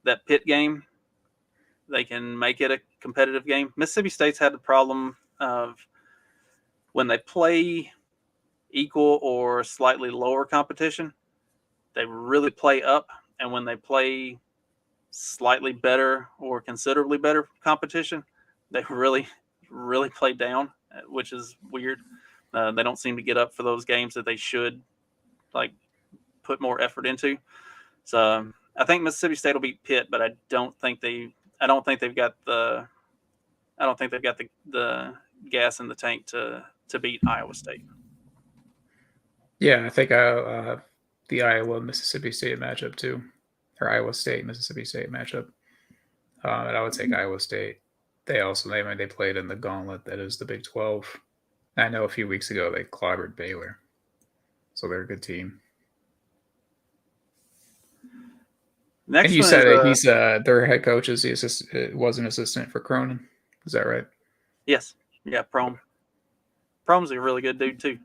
that Pitt game, they can make it a competitive game. Mississippi State's had the problem of when they play equal or slightly lower competition, they really play up, and when they play slightly better or considerably better competition, they really, really play down, which is weird. They don't seem to get up for those games that they should like put more effort into. So I think Mississippi State will beat Pitt, but I don't think they've got the gas in the tank to beat Iowa State. Yeah, I think I'll have the Iowa-Mississippi State matchup too, or Iowa State-Mississippi State matchup. And I would take Iowa State. They played in the gauntlet that is the Big 12. I know a few weeks ago they clobbered Baylor, so they're a good team. Next, and you said he's their head coach was an assistant for Cronin. Is that right? Yes. Yeah, Prom's a really good dude too.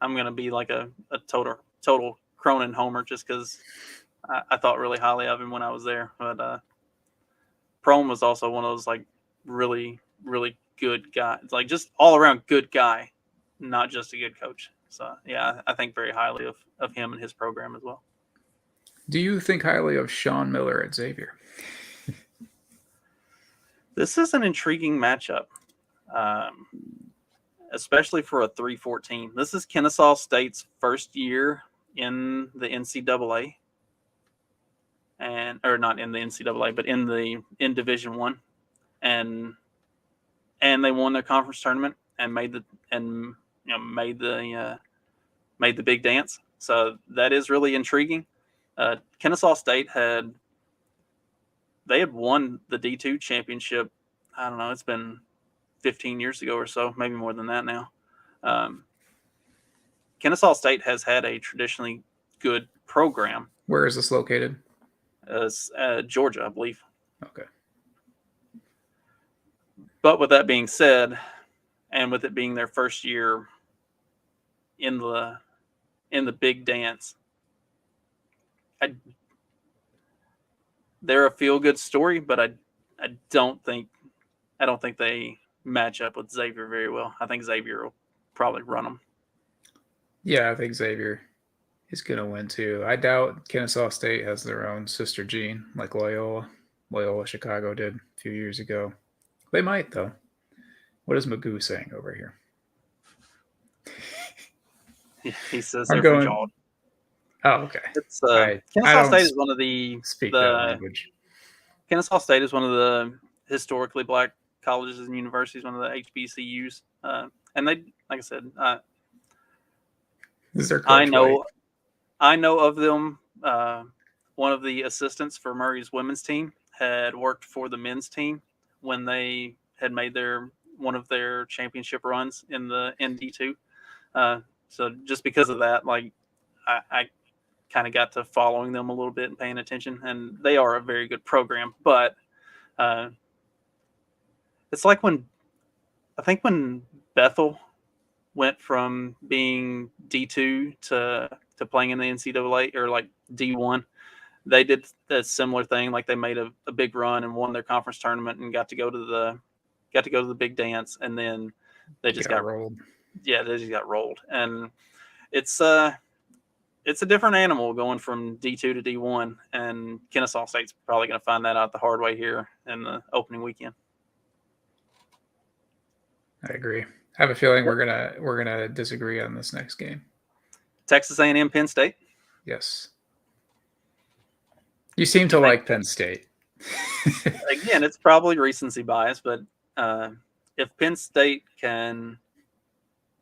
I'm gonna be like a total Cronin homer just because I thought really highly of him when I was there. But Prom was also one of those like really, really good guys, like just all around good guy, not just a good coach. So yeah, I think very highly of him and his program as well. Do you think highly of Sean Miller at Xavier? This is an intriguing matchup. especially for a 3-14. This is Kennesaw State's first year in the NCAA, or not in the NCAA, but in Division I, and they won their conference tournament and made the big dance. So that is really intriguing. Kennesaw State had won the D2 championship. I don't know, it's been 15 years ago or so, maybe more than that now. Kennesaw State has had a traditionally good program. Where is this located? Georgia, I believe. Okay. But with that being said, and with it being their first year in the big dance, they're a feel-good story, but I don't think they match up with Xavier very well. I think Xavier will probably run them. Yeah, I think Xavier is going to win too. I doubt Kennesaw State has their own sister gene like Loyola Chicago did a few years ago. They might, though. What is Magoo saying over here? He says they're from Georgia. Oh, okay. It's Kennesaw State is one of the that language. Kennesaw State is one of the historically black colleges and universities, one of the HBCUs, and they, like I said, is their coach I know of them. One of the assistants for Murray's women's team had worked for the men's team when they had made one of their championship runs in the ND2. So just because of that, like I kind of got to following them a little bit and paying attention, and they are a very good program. But it's like when Bethel went from being D2 to playing in the NCAA or like D1, they did a similar thing. Like they made a big run and won their conference tournament and got to go to the big dance, and then they just got rolled. Yeah, they just got rolled, and it's a different animal going from D2 to D1, and Kennesaw State's probably going to find that out the hard way here in the opening weekend. I agree. I have a feeling we're gonna disagree on this next game. Texas A&M, Penn State. Yes. You seem to like Penn State. Again, it's probably recency bias, but if Penn State can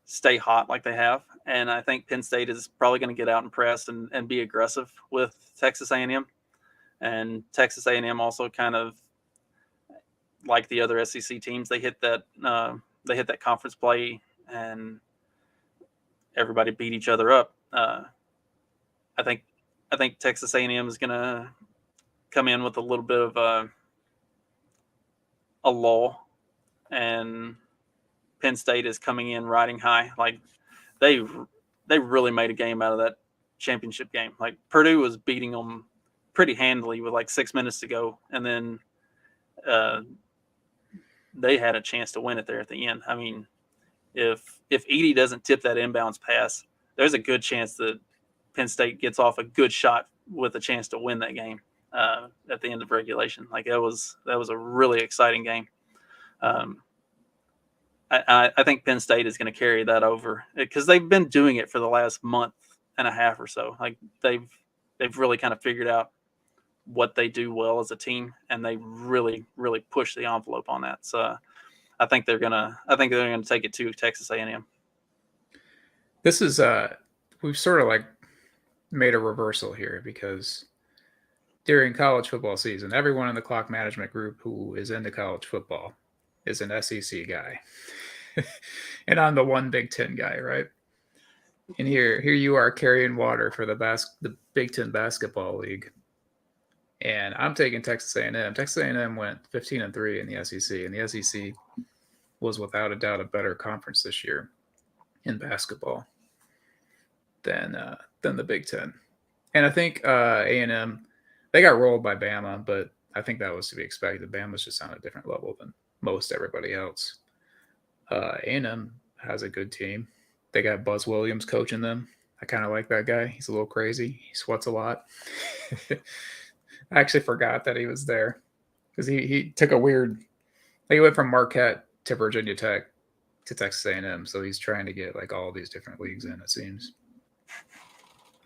stay hot like they have, and I think Penn State is probably going to get out and press and be aggressive with Texas A&M, and Texas A&M also kind of like the other SEC teams. They hit that conference play and everybody beat each other up. I think Texas A&M is going to come in with a little bit of a lull, and Penn State is coming in riding high. Like they really made a game out of that championship game. Like Purdue was beating them pretty handily with like 6 minutes to go, and then they had a chance to win it there at the end. I mean, if Edey doesn't tip that inbounds pass, there's a good chance that Penn State gets off a good shot with a chance to win that game at the end of regulation. Like that was a really exciting game. I think Penn State is going to carry that over because they've been doing it for the last month and a half or so. Like they've really kind of figured out what they do well as a team, and they really, really push the envelope on that. So I think they're gonna take it to Texas A&M. This is we've sort of like made a reversal here because during college football season, everyone in the clock management group who is into college football is an SEC guy. And I'm the one Big Ten guy, right? And here you are carrying water for the Big Ten basketball league. And I'm taking Texas A&M. Texas A&M went 15-3 in the SEC, and the SEC was without a doubt a better conference this year in basketball than the Big Ten. And I think A&M, they got rolled by Bama, but I think that was to be expected. Bama's just on a different level than most everybody else. A&M has a good team. They got Buzz Williams coaching them. I kind of like that guy. He's a little crazy. He sweats a lot. I actually forgot that he was there because he took a weird – he went from Marquette to Virginia Tech to Texas A&M, so he's trying to get like all these different leagues in, it seems.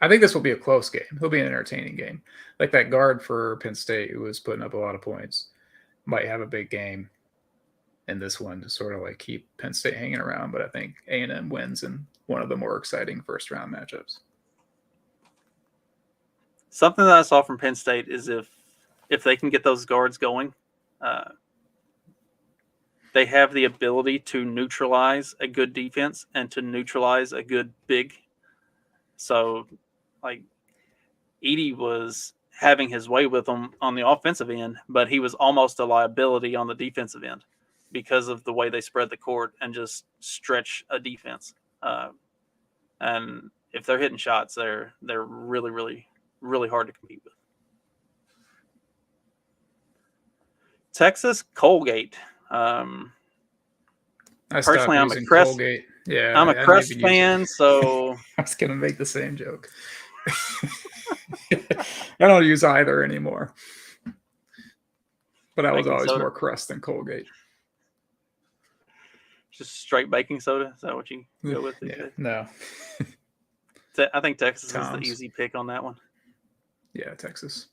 I think this will be a close game. It'll be an entertaining game. Like that guard for Penn State who was putting up a lot of points might have a big game in this one to sort of like keep Penn State hanging around, but I think A&M wins in one of the more exciting first round matchups. Something that I saw from Penn State is if they can get those guards going, they have the ability to neutralize a good defense and to neutralize a good big. So, like, Edey was having his way with them on the offensive end, but he was almost a liability on the defensive end because of the way they spread the court and just stretch a defense. And if they're hitting shots, they're really, really, really hard to compete with. Texas Colgate. Personally, I'm a Crest. Colgate. Yeah, I'm a Crest fan, so I was gonna make the same joke. I don't use either anymore, but I was always more Crest than Colgate. Just straight baking soda? Is that what you go with? Yeah, no. I think Texas is the easy pick on that one. Yeah, Texas.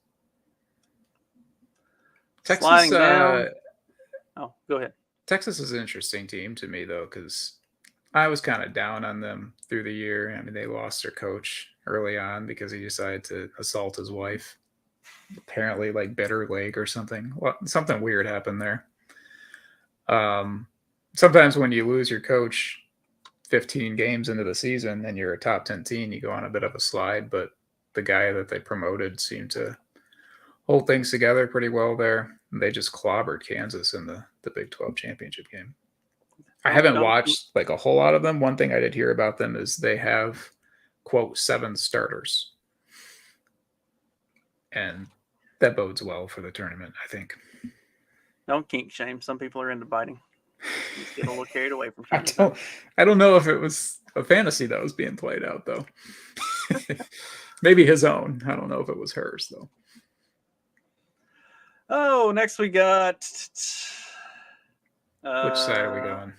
Sliding down. Oh, go ahead. Texas is an interesting team to me, though, because I was kind of down on them through the year. I mean, they lost their coach early on because he decided to assault his wife. Apparently, like, bit her leg or something. Well, something weird happened there. Sometimes when you lose your coach 15 games into the season and you're a top 10 team, you go on a bit of a slide. But the guy that they promoted seemed to hold things together pretty well there. They just clobbered Kansas in the Big 12 championship game. I haven't watched like a whole lot of them. One thing I did hear about them is they have, quote, 7 starters. And that bodes well for the tournament, I think. Don't kink shame. Some people are into biting. Just get a little carried away from I don't know if it was a fantasy that was being played out, though. Maybe his own. I don't know if it was hers, though. Oh, next we got... Which side are we going?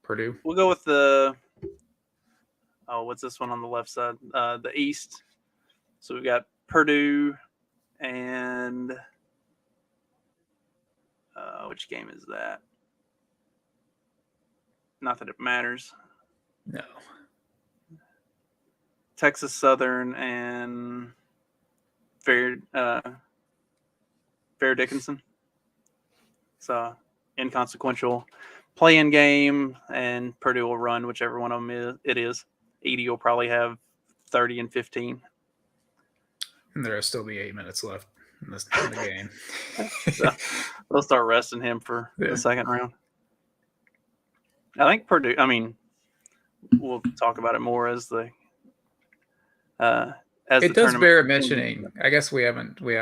Purdue? We'll go with the... Oh, what's this one on the left side? The East. So we got Purdue and... which game is that? Not that it matters. No. Texas Southern and Fair Dickinson. So inconsequential play-in game, and Purdue will run whichever one of them it is. Edey will probably have 30 and 15. And there'll still be 8 minutes left in the game. So they'll start resting him for the second round. I think Purdue, we'll talk about it more as the it does bear mentioning. I guess we have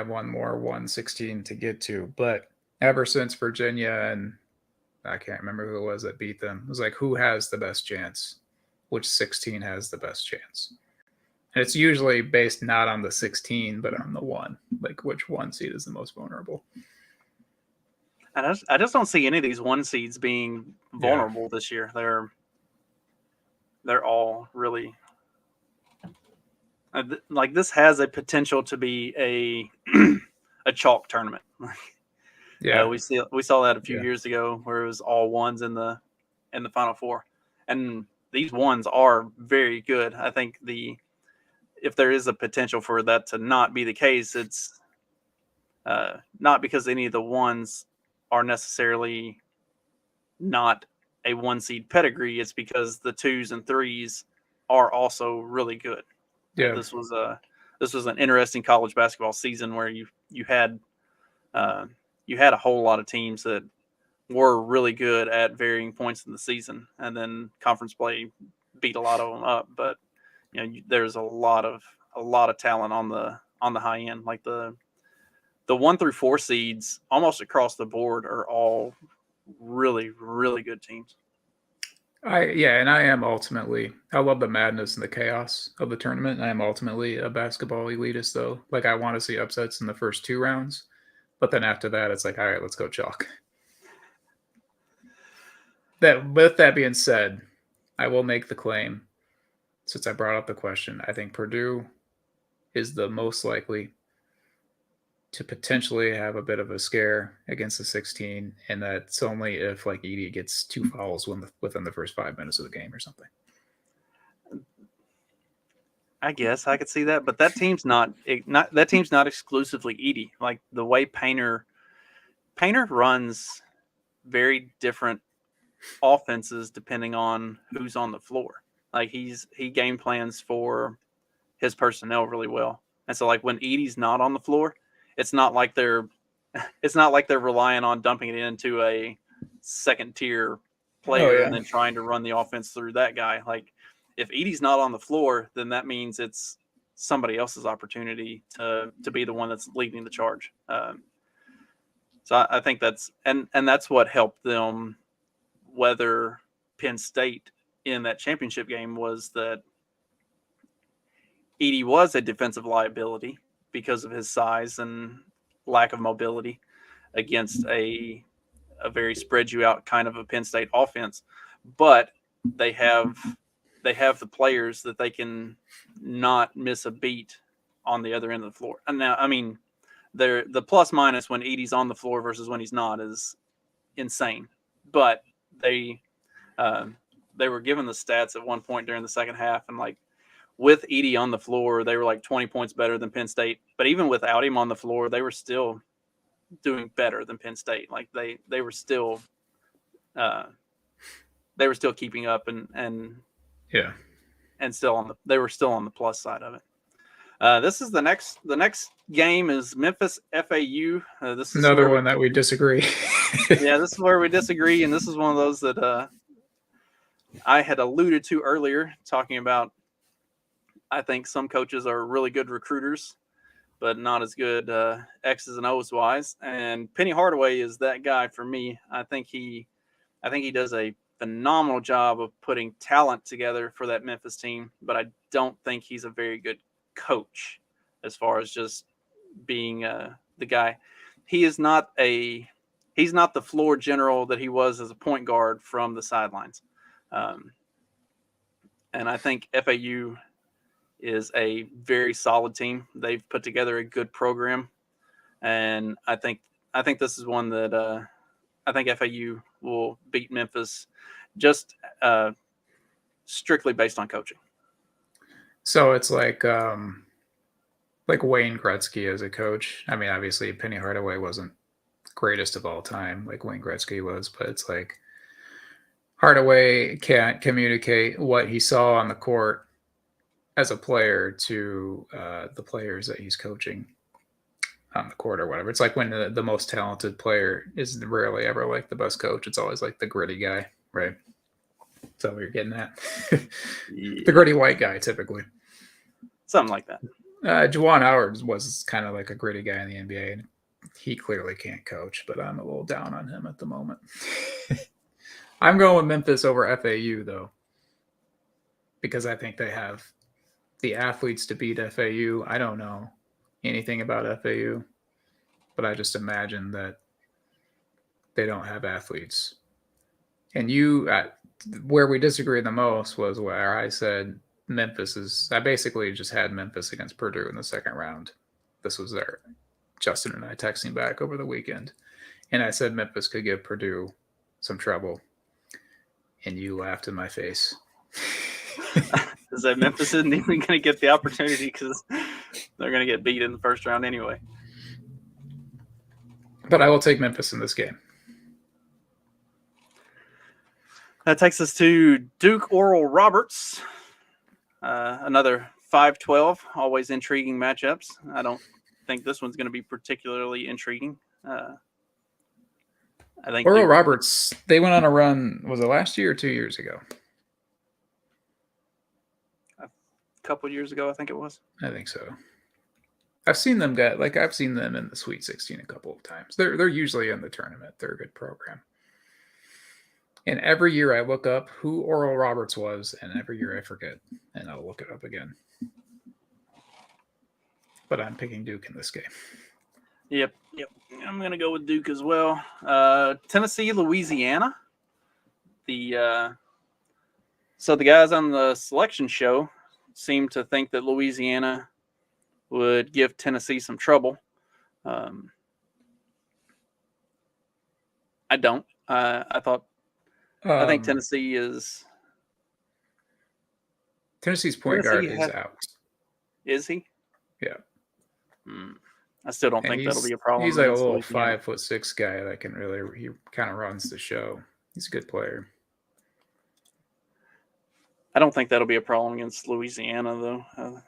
one more 116 to get to, but ever since Virginia and I can't remember who it was that beat them, it was like, who has the best chance? Which 16 has the best chance? And it's usually based not on the 16, but on the 1. Like, which 1 seed is the most vulnerable? I just don't see any of these 1 seeds being vulnerable this year. They're all really like, this has a potential to be a chalk tournament. Yeah, we saw that a few years ago where it was all 1s in the Final Four, and these 1s are very good. I think if there is a potential for that to not be the case, it's not because any of the 1s are necessarily not a 1 seed pedigree. It's because the 2s and 3s are also really good. Yeah, this was an interesting college basketball season where you had a whole lot of teams that were really good at varying points in the season, and then conference play beat a lot of them up. But there's a lot of talent on the high end. Like the 1 through 4 seeds almost across the board are all really, really good teams. And I am ultimately, I love the madness and the chaos of the tournament. And I am ultimately a basketball elitist, though. Like, I want to see upsets in the first 2 rounds, but then after that, it's like, all right, let's go chalk. with that being said, I will make the claim, since I brought up the question, I think Purdue is the most likely to potentially have a bit of a scare against the 16, and that's only if like Edey gets 2 fouls within the first 5 minutes of the game or something. I guess I could see that, but that team's not exclusively Edey. Like the way Painter runs very different offenses depending on who's on the floor. Like he game plans for his personnel really well. And so like when Edey's not on the floor, it's not like they're relying on dumping it into a second tier player and then trying to run the offense through that guy. Like if Edey's not on the floor, then that means it's somebody else's opportunity to be the one that's leading the charge. So I think that's what helped them weather Penn State in that championship game, was that Edey was a defensive liability because of his size and lack of mobility against a very spread you out kind of a Penn State offense. But they have the players that they can not miss a beat on the other end of the floor. And now, I mean, the plus minus when Edey's on the floor versus when he's not is insane. But they were given the stats at one point during the second half, and like with Edey on the floor, they were like 20 points better than Penn State. But even without him on the floor, they were still doing better than Penn State. Like they were still keeping up and they were still on the plus side of it. This is the next game is Memphis FAU. This is another one that we disagree. Yeah, this is where we disagree, and this is one of those that I had alluded to earlier, talking about I think some coaches are really good recruiters, but not as good X's and O's wise. And Penny Hardaway is that guy for me. I think he does a phenomenal job of putting talent together for that Memphis team, but I don't think he's a very good coach as far as just being the guy. He's not the floor general that he was as a point guard from the sidelines. And I think FAU is a very solid team. They've put together a good program, and I think this is one that I think FAU will beat Memphis just strictly based on coaching. So it's like Wayne Gretzky as a coach. I mean, obviously Penny Hardaway wasn't greatest of all time like Wayne Gretzky was, but it's like Hardaway can't communicate what he saw on the court as a player to the players that he's coaching on the court or whatever. It's like when the most talented player is rarely ever like the best coach. It's always like the gritty guy, right? That's what you're getting at. Yeah. The gritty white guy, typically. Something like that. Juwan Howard was kind of like a gritty guy in the NBA, and he clearly can't coach, but I'm a little down on him at the moment. I'm going with Memphis over FAU, though, because I think they have the athletes to beat FAU. I don't know anything about FAU, but I just imagine that they don't have athletes. And where we disagree the most was where I said I basically just had Memphis against Purdue in the second round. This was Justin and I texting back over the weekend. And I said Memphis could give Purdue some trouble. And you laughed in my face. Is that Memphis isn't even going to get the opportunity because they're going to get beat in the first round anyway. But I will take Memphis in this game. That takes us to Duke Oral Roberts. Another 5-12, always intriguing matchups. I don't think this one's going to be particularly intriguing. I think Oral Roberts, they went on a run, was it last year or 2 years ago? A couple years ago, I think it was. I think so. I've seen them in the Sweet 16 a couple of times. They're usually in the tournament. They're a good program. And every year I look up who Oral Roberts was, and every year I forget, and I'll look it up again. But I'm picking Duke in this game. Yep. I'm going to go with Duke as well. Tennessee, Louisiana. the guys on the selection show seem to think that Louisiana would give Tennessee some trouble. I don't. I think Tennessee is. Tennessee's point guard is out. Is he? Yeah. I still don't think that'll be a problem. He's like a little 5'6" guy that can really. He kind of runs the show. He's a good player. I don't think that'll be a problem against Louisiana, though. I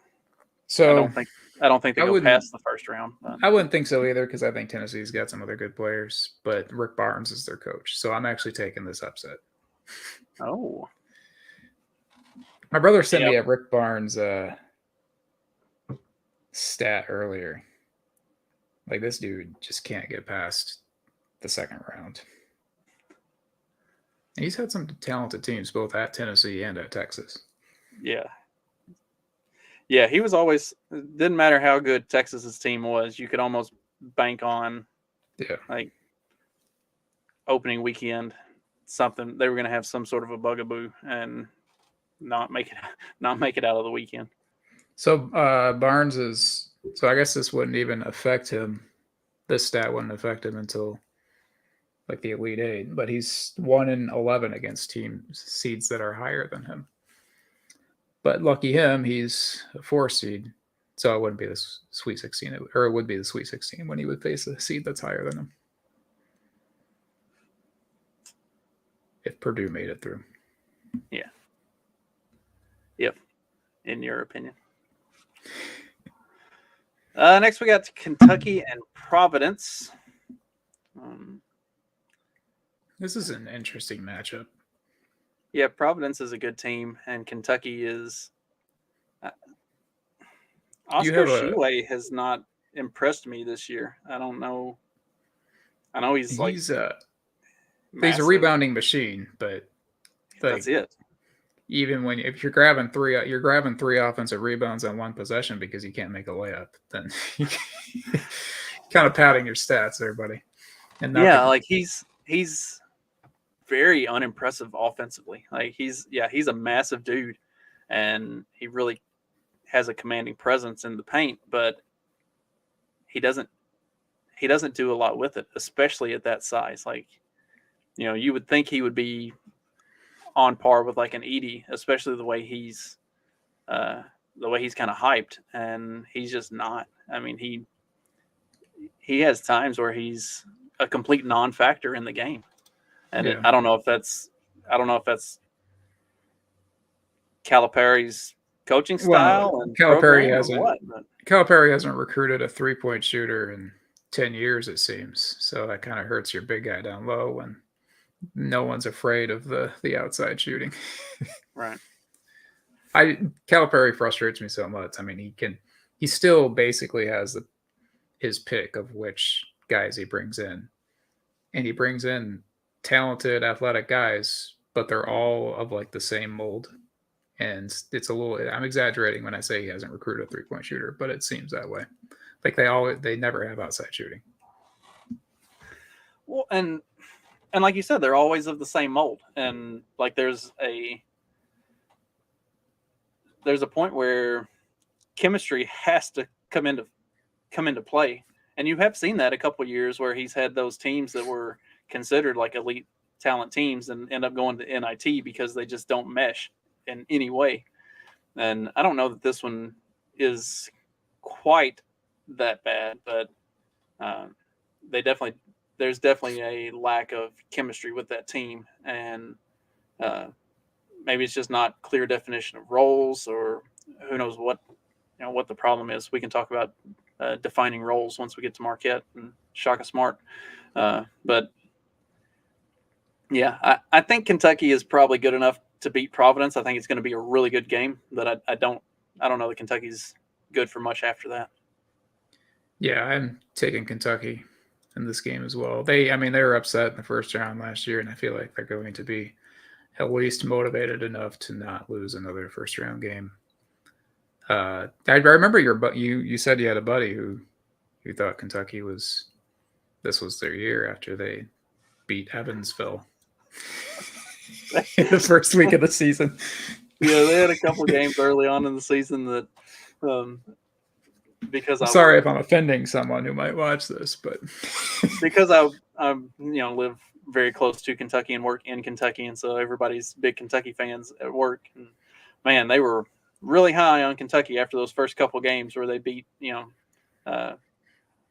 don't think they go past the first round. But. I wouldn't think so either, because I think Tennessee's got some other good players. But Rick Barnes is their coach, so I'm actually taking this upset. Oh. My brother sent me a Rick Barnes stat earlier. Like, this dude just can't get past the second round. And he's had some talented teams, both at Tennessee and at Texas. Yeah. Yeah, he was always – didn't matter how good Texas's team was. You could almost bank on, like, opening weekend, something. They were going to have some sort of a bugaboo and not make it out of the weekend. So Barnes is – so I guess this wouldn't even affect him. This stat wouldn't affect him until – like the Elite Eight, but he's 1-11 against team seeds that are higher than him. But lucky him, he's a 4 seed, so it wouldn't be the Sweet 16, or it would be the Sweet 16 when he would face a seed that's higher than him. If Purdue made it through. Yeah. Yep. In your opinion. Next, we got Kentucky and Providence. This is an interesting matchup. Yeah, Providence is a good team, and Kentucky is. Oscar Tshiebwe has not impressed me this year. I don't know. I know he's a rebounding machine, but that's it. Even if you're grabbing three offensive rebounds on one possession because you can't make a layup, then you kind of padding your stats there, buddy. And like he's very unimpressive offensively. Like he's a massive dude, and he really has a commanding presence in the paint, but he doesn't do a lot with it, especially at that size. Like, you would think he would be on par with like an Edey, especially the way he's kind of hyped, and he's just not. I mean, he has times where he's a complete non-factor in the game. And I don't know if that's Calipari's coaching style. Well, Calipari hasn't recruited a 3-point shooter in 10 years, it seems. So that kind of hurts your big guy down low when no one's afraid of the outside shooting. Right. Calipari frustrates me so much. I mean, he still basically has his pick of which guys he brings in, and he brings in talented, athletic guys, but they're all of like the same mold. And it's a little, I'm exaggerating when I say he hasn't recruited a 3-point shooter, but it seems that way. Like they never have outside shooting. Well, and like you said, they're always of the same mold. And like there's a point where chemistry has to come into play. And you have seen that a couple of years where he's had those teams that were considered like elite talent teams and end up going to NIT because they just don't mesh in any way. And I don't know that this one is quite that bad, but there's definitely a lack of chemistry with that team. And maybe it's just not clear definition of roles, or who knows what the problem is. We can talk about defining roles once we get to Marquette and Shaka Smart. But yeah, I think Kentucky is probably good enough to beat Providence. I think it's going to be a really good game, but I don't know that Kentucky's good for much after that. Yeah, I'm taking Kentucky in this game as well. They were upset in the first round last year, and I feel like they're going to be at least motivated enough to not lose another first round game. I remember you said you had a buddy who thought Kentucky this was their year after they beat Evansville. the first week of the season. Yeah, they had a couple games early on in the season that because sorry if I'm offending someone who might watch this, but because I live very close to Kentucky and work in Kentucky, and so everybody's big Kentucky fans at work. And man, they were really high on Kentucky after those first couple games where they beat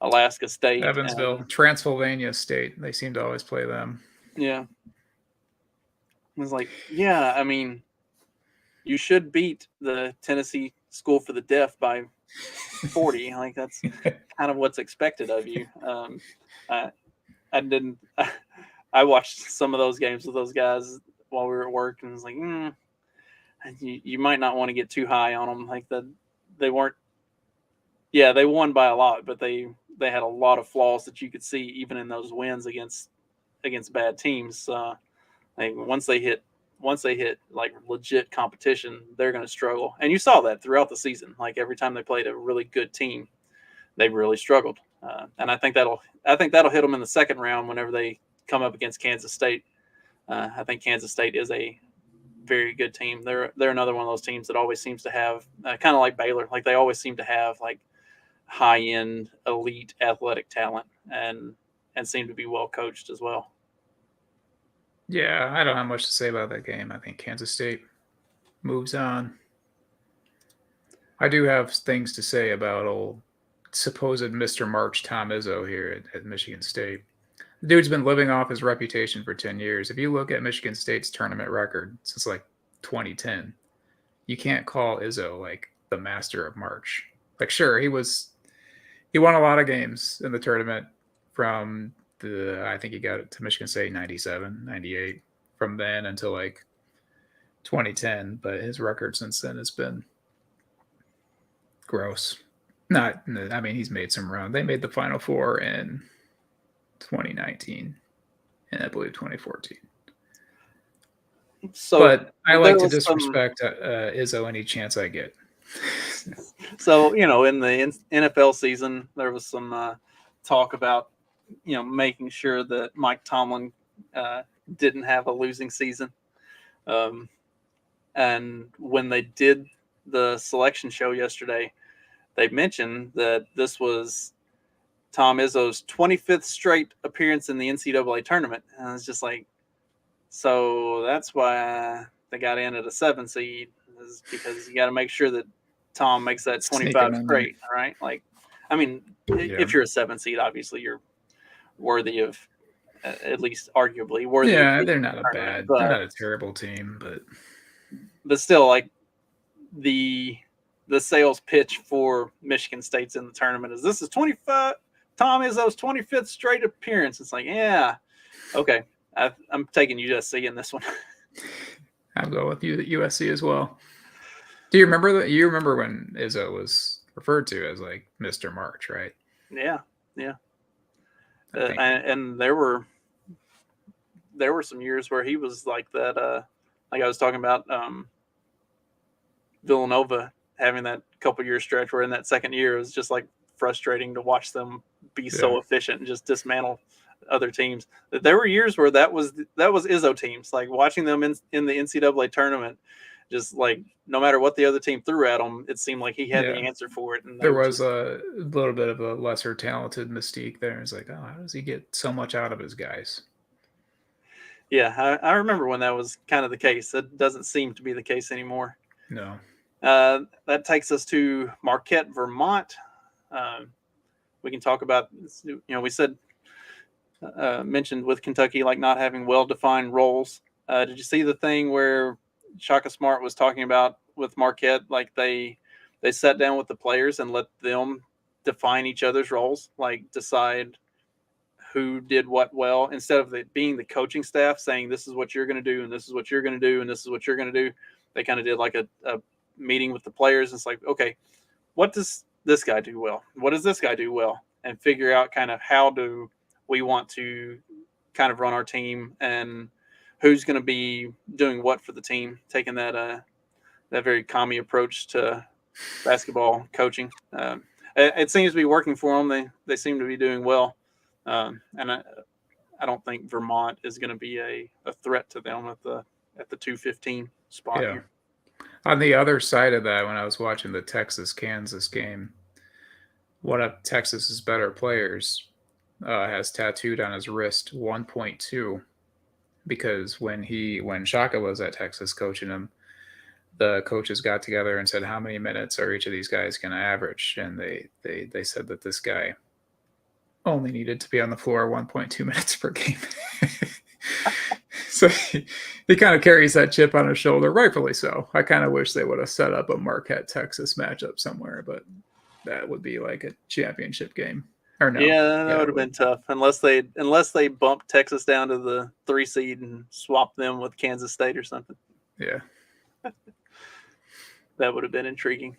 Alaska State, Evansville, and Transylvania State. They seem to always play them. Yeah, it was like, yeah, I mean, you should beat the Tennessee School for the Deaf by 40. Like that's kind of what's expected of you. I didn't. I watched some of those games with those guys while we were at work, and I was like, you might not want to get too high on them. Like they weren't. Yeah, they won by a lot, but they had a lot of flaws that you could see even in those wins against bad teams. Like once they hit like legit competition, they're going to struggle, and you saw that throughout the season. Like every time they played a really good team, they really struggled. And I think that'll hit them in the second round whenever they come up against Kansas State. I think Kansas State is a very good team. They're another one of those teams that always seems to have kind of like Baylor. Like they always seem to have like high end elite athletic talent and seem to be well coached as well. Yeah, I don't have much to say about that game. I think Kansas State moves on. I do have things to say about old supposed Mr. March Tom Izzo here at Michigan State. The dude's been living off his reputation for 10 years. If you look at Michigan State's tournament record since like 2010, you can't call Izzo like the master of March. Like, sure, he won a lot of games in the tournament from I think he got it to Michigan State 97, 98 from then until like 2010. But his record since then has been gross. He's made some run. They made the Final Four in 2019 and I believe 2014. So, but I like to disrespect Izzo any chance I get. So, in the NFL season, there was some talk about, making sure that Mike Tomlin didn't have a losing season. And when they did the selection show yesterday, they mentioned that this was Tom Izzo's 25th straight appearance in the NCAA tournament. And it's just like, so that's why they got in at a 7 seed, is because you got to make sure that Tom makes that 25 straight, right? Like, I mean, if you're a 7 seed, obviously you're worthy of, at least arguably worthy. Yeah, they're not they're not a terrible team, but still, like the sales pitch for Michigan State's in the tournament is this is Tom Izzo's 25th straight appearance. It's like, yeah, okay, I'm taking USC in this one. I'll go with USC as well. Do you remember that? You remember when Izzo was referred to as like Mr. March, right? Yeah. And there were some years where he was like that. Like I was talking about Villanova having that couple year stretch where in that second year it was just like frustrating to watch them be so efficient and just dismantle other teams. There were years where that was Izzo teams, like watching them in the NCAA tournament. Just like no matter what the other team threw at him, it seemed like he had the answer for it. And there was a little bit of a lesser talented mystique there. It's like, oh, how does he get so much out of his guys? Yeah, I remember when that was kind of the case. It doesn't seem to be the case anymore. No. That takes us to Marquette, Vermont. We can talk about, we said, mentioned with Kentucky, like not having well-defined roles. Did you see the thing where Shaka Smart was talking about with Marquette? Like they sat down with the players and let them define each other's roles, like decide who did what well, instead of it being the coaching staff saying this is what you're going to do and this is what you're going to do and this is what you're going to do. They kind of did like a meeting with the players. It's like, okay, what does this guy do well? What does this guy do well? And figure out kind of how do we want to kind of run our team and who's going to be doing what for the team, taking that very commie approach to basketball coaching. It seems to be working for them. They seem to be doing well. And I don't think Vermont is going to be a threat to them at at the 215 spot here. On the other side of that, when I was watching the Texas-Kansas game, one of Texas's better players has tattooed on his wrist 1.2 because when Shaka was at Texas coaching him, the coaches got together and said how many minutes are each of these guys going to average, and they said that this guy only needed to be on the floor 1.2 minutes per game. So he kind of carries that chip on his shoulder, rightfully so. I kind of wish they would have set up a Marquette Texas matchup somewhere, but that would be like a championship game. Or no? Yeah, that would have been tough unless they bumped Texas down to the 3 seed and swapped them with Kansas State or something. Yeah. That would have been intriguing.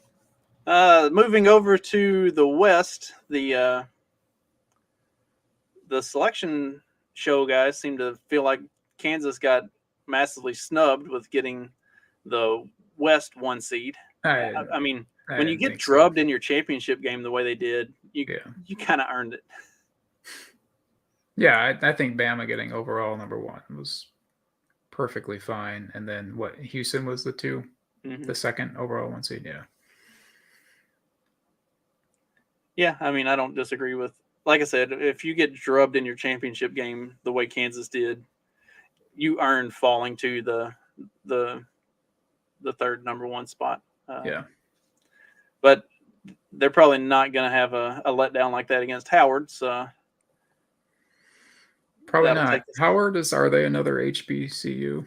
Moving over to the West, the selection show guys seem to feel like Kansas got massively snubbed with getting the West 1 seed. I mean, when you get drubbed in your championship game the way they did, you kind of earned it. Yeah, I think Bama getting overall number 1 was perfectly fine. And then Houston was the 2, the second overall 1 seed. Yeah. Yeah, I mean, I don't disagree with. Like I said, if you get drubbed in your championship game the way Kansas did, you earned falling to the third number 1 spot. But they're probably not going to have a letdown like that against Howard. So probably not. Howard are they another HBCU?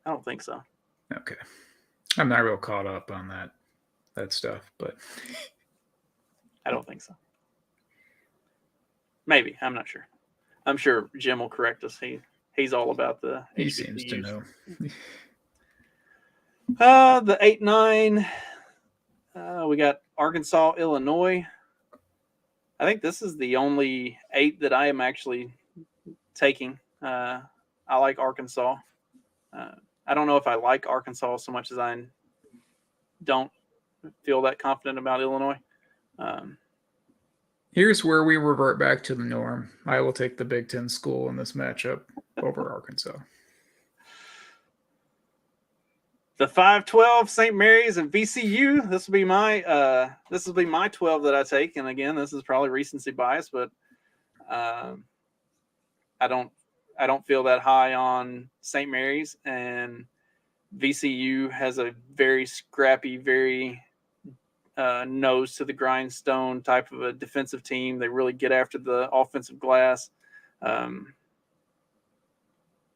I don't think so. Okay, I'm not real caught up on that stuff, but I don't think so. Maybe, I'm not sure. I'm sure Jim will correct us. He's all about the he HBCUs. Seems to know. The 8-9. We got Arkansas, Illinois. I think this is the only 8 that I am actually taking. I like Arkansas. I don't know if I like Arkansas so much as I don't feel that confident about Illinois. Here's where we revert back to the norm. I will take the Big Ten school in this matchup over Arkansas. The 5-12 St. Mary's and VCU. This will be my 12 that I take. And again, this is probably recency bias, but I don't feel that high on St. Mary's, and VCU has a very scrappy, very nose to the grindstone type of a defensive team. They really get after the offensive glass. I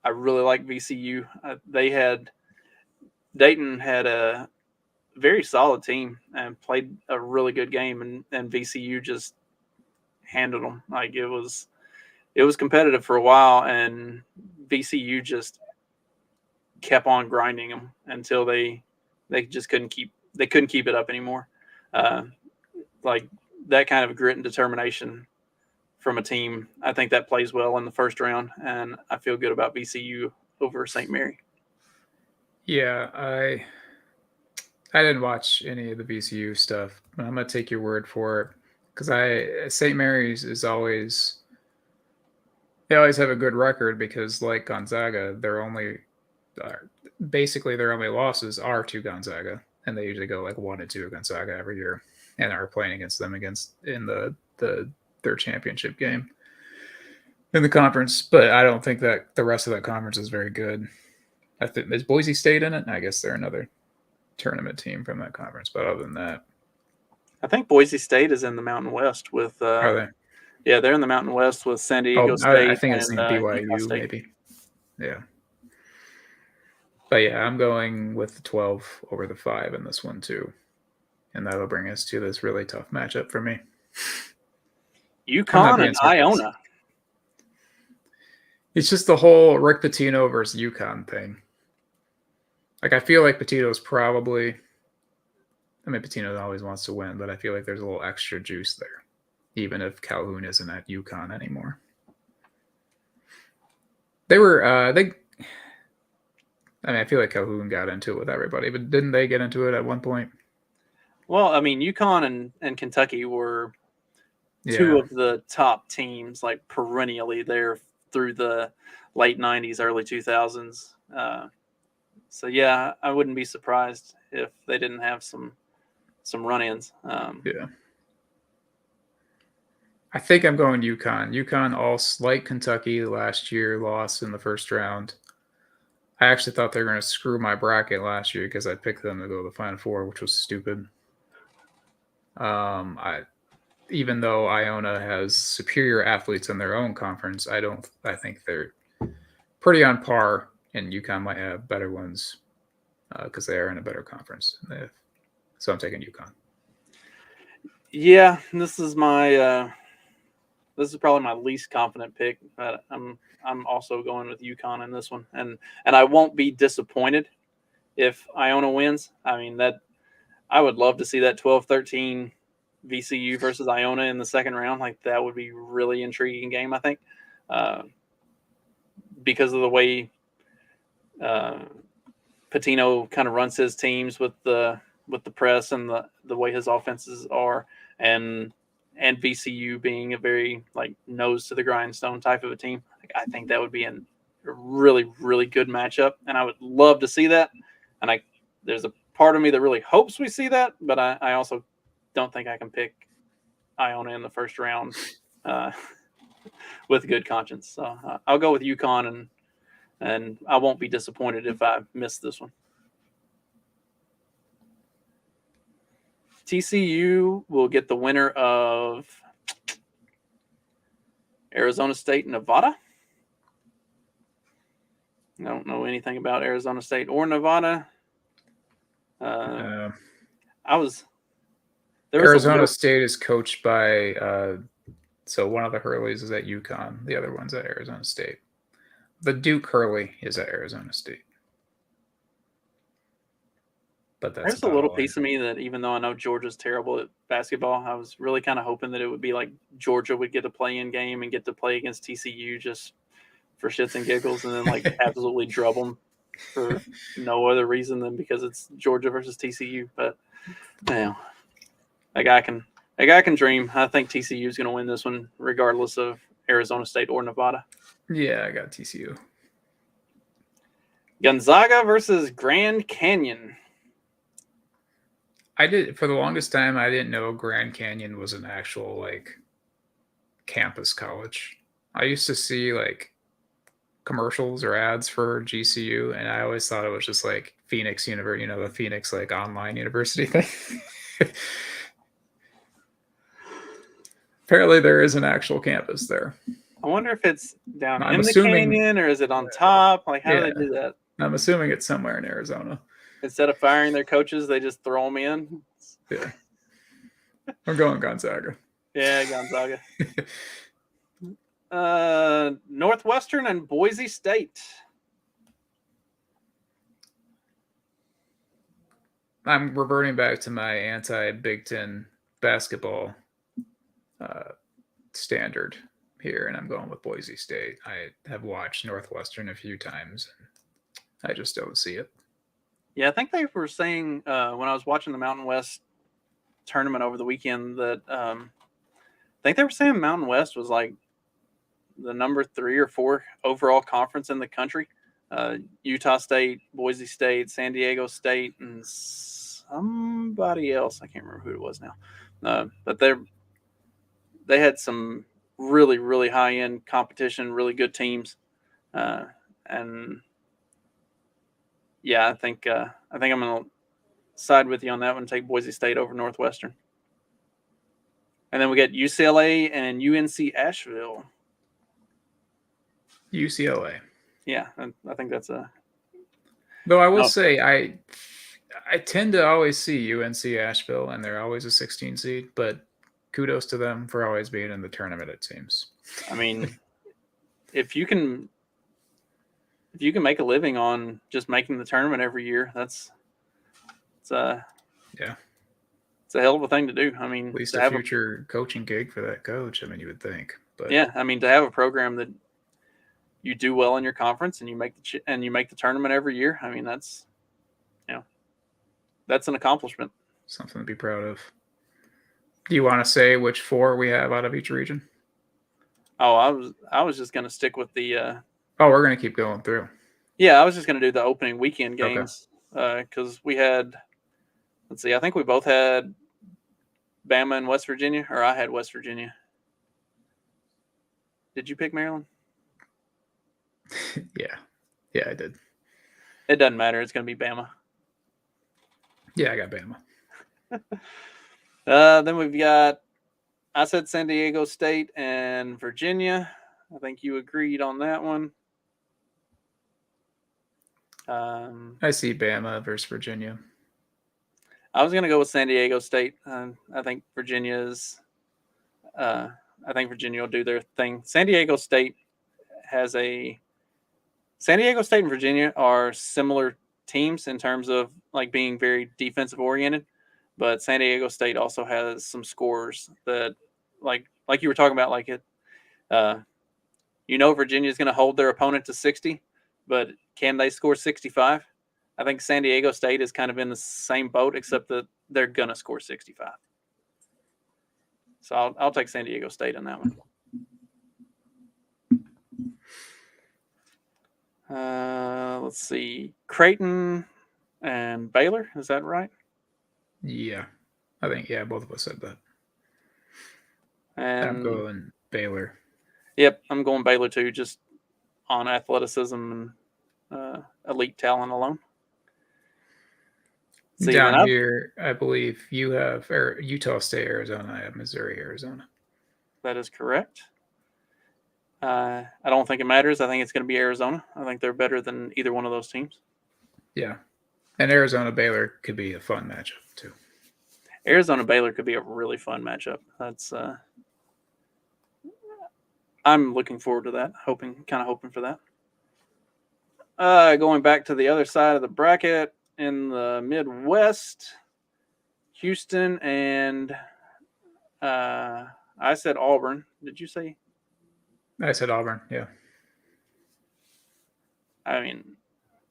really like VCU. Dayton had a very solid team and played a really good game, and VCU just handled them. Like it was competitive for a while, and VCU just kept on grinding them until they just couldn't keep it up anymore. Like that kind of grit and determination from a team, I think that plays well in the first round, and I feel good about VCU over St. Mary. Yeah, I didn't watch any of the VCU stuff, but I'm gonna take your word for it because St. Mary's is always have a good record because like Gonzaga, their only losses are to Gonzaga, and they usually go like 1-2 Gonzaga every year, and are playing against them in their championship game in the conference. But I don't think that the rest of that conference is very good. I think is Boise State in it? I guess they're another tournament team from that conference. But other than that, I think Boise State is in the Mountain West with. Are they? Yeah, they're in the Mountain West with San Diego State. I think it's BYU maybe. Yeah. But yeah, I'm going with the 12 over the 5 in this one too, and that'll bring us to this really tough matchup for me. UConn and Iona. It's just the whole Rick Pitino versus UConn thing. Like, I feel like Pitino's probably... I mean, Pitino always wants to win, but I feel like there's a little extra juice there, even if Calhoun isn't at UConn anymore. They were... I feel like Calhoun got into it with everybody, but didn't they get into it at one point? Well, I mean, UConn and Kentucky were two of the top teams, like perennially. They're through the late 90s, early 2000s. So yeah, I wouldn't be surprised if they didn't have some run-ins. Yeah. I think I'm going UConn. UConn, all like Kentucky last year, lost in the first round. I actually thought they were going to screw my bracket last year because I picked them to go to the Final Four, which was stupid. Even though Iona has superior athletes in their own conference, I think they're pretty on par, and UConn might have better ones because they are in a better conference. So I'm taking UConn. Yeah, this is probably my least confident pick, but I'm also going with UConn in this one, and I won't be disappointed if Iona wins. I mean, that I would love to see that 12-13 VCU versus Iona in the second round. Like, that would be a really intriguing game, I think, because of the way Pitino kind of runs his teams with the press and the way his offenses are, and VCU being a very like nose to the grindstone type of a team. I think that would be a really, really good matchup, and I would love to see that. And there's a part of me that really hopes we see that, but I also don't think I can pick Iona in the first round with good conscience. So I'll go with UConn, and I won't be disappointed if I miss this one. TCU will get the winner of Arizona State, Nevada. I don't know anything about Arizona State or Nevada. Arizona State is coached by so one of the Hurleys is at UConn, the other one's at Arizona State. The Duke Hurley is at Arizona State. But there's a little piece of me that, even though I know Georgia's terrible at basketball, I was really kind of hoping that it would be like Georgia would get a play-in game and get to play against TCU just for shits and giggles, and then like absolutely drub them for no other reason than because it's Georgia versus TCU. But a guy can dream. I think TCU is going to win this one, regardless of Arizona State or Nevada. Yeah, I got TCU. Gonzaga versus Grand Canyon. For the longest time, I didn't know Grand Canyon was an actual like campus college. I used to see like commercials or ads for GCU, and I always thought it was just like Phoenix University, the Phoenix like online university thing. Apparently, there is an actual campus there. I wonder if it's down in the canyon, or is it on top? Like, how do they do that? I'm assuming it's somewhere in Arizona. Instead of firing their coaches, they just throw them in. Yeah. I'm going Gonzaga. Yeah, Gonzaga. Northwestern and Boise State. I'm reverting back to my anti-Big Ten basketball standard here, and I'm going with Boise State. I have watched Northwestern a few times, and I just don't see it. Yeah, I think they were saying when I was watching the Mountain West tournament over the weekend that I think they were saying Mountain West was like the number 3 or 4 overall conference in the country. Utah State, Boise State, San Diego State, and somebody else. I can't remember who it was now. But they had some really, really high-end competition, really good teams. And yeah, I think I'm going to side with you on that one. Take Boise State over Northwestern. And then we get UCLA and UNC Asheville. UCLA. Yeah, I think that's a. Though I will say I tend to always see UNC Asheville, and they're always a 16 seed. But kudos to them for always being in the tournament. It seems. I mean, if you can make a living on just making the tournament every year, it's a hell of a thing to do. I mean, at least a future coaching gig for that coach. I mean, you would think, but yeah, I mean, to have a program that you do well in your conference and you make the tournament every year. I mean, that's an accomplishment. Something to be proud of. Do you want to say which 4 we have out of each region? Oh, I was just going to stick with the. Oh, we're going to keep going through. Yeah, I was just going to do the opening weekend games because we had. Let's see. I think we both had Bama and West Virginia, or I had West Virginia. Did you pick Maryland? Yeah, I did. It doesn't matter. It's going to be Bama. Yeah, I got Bama. Then we've got. I said San Diego State and Virginia. I think you agreed on that one. I see Bama versus Virginia. I was going to go with San Diego State. I think Virginia's. I think Virginia will do their thing. San Diego State and Virginia are similar teams in terms of like being very defensive oriented, but San Diego State also has some scores that like you were talking about, like it. Virginia is going to hold their opponent to 60, but can they score 65? I think San Diego State is kind of in the same boat, except that they're going to score 65. So I'll take San Diego State on that one. Let's see. Creighton and Baylor. Is that right? Yeah. I think, both of us said that. And I'm going Baylor. Yep, I'm going Baylor too, just on athleticism and elite talent alone. Down here, I believe you have Utah State, Arizona. I have Missouri, Arizona. That is correct. I don't think it matters. I think it's going to be Arizona. I think they're better than either one of those teams. Yeah. And Arizona-Baylor could be a fun matchup, too. Arizona-Baylor could be a really fun matchup. That's I'm looking forward to that, hoping for that. Going back to the other side of the bracket in the Midwest, Houston and I said Auburn. Did you say? I said Auburn, yeah. I mean,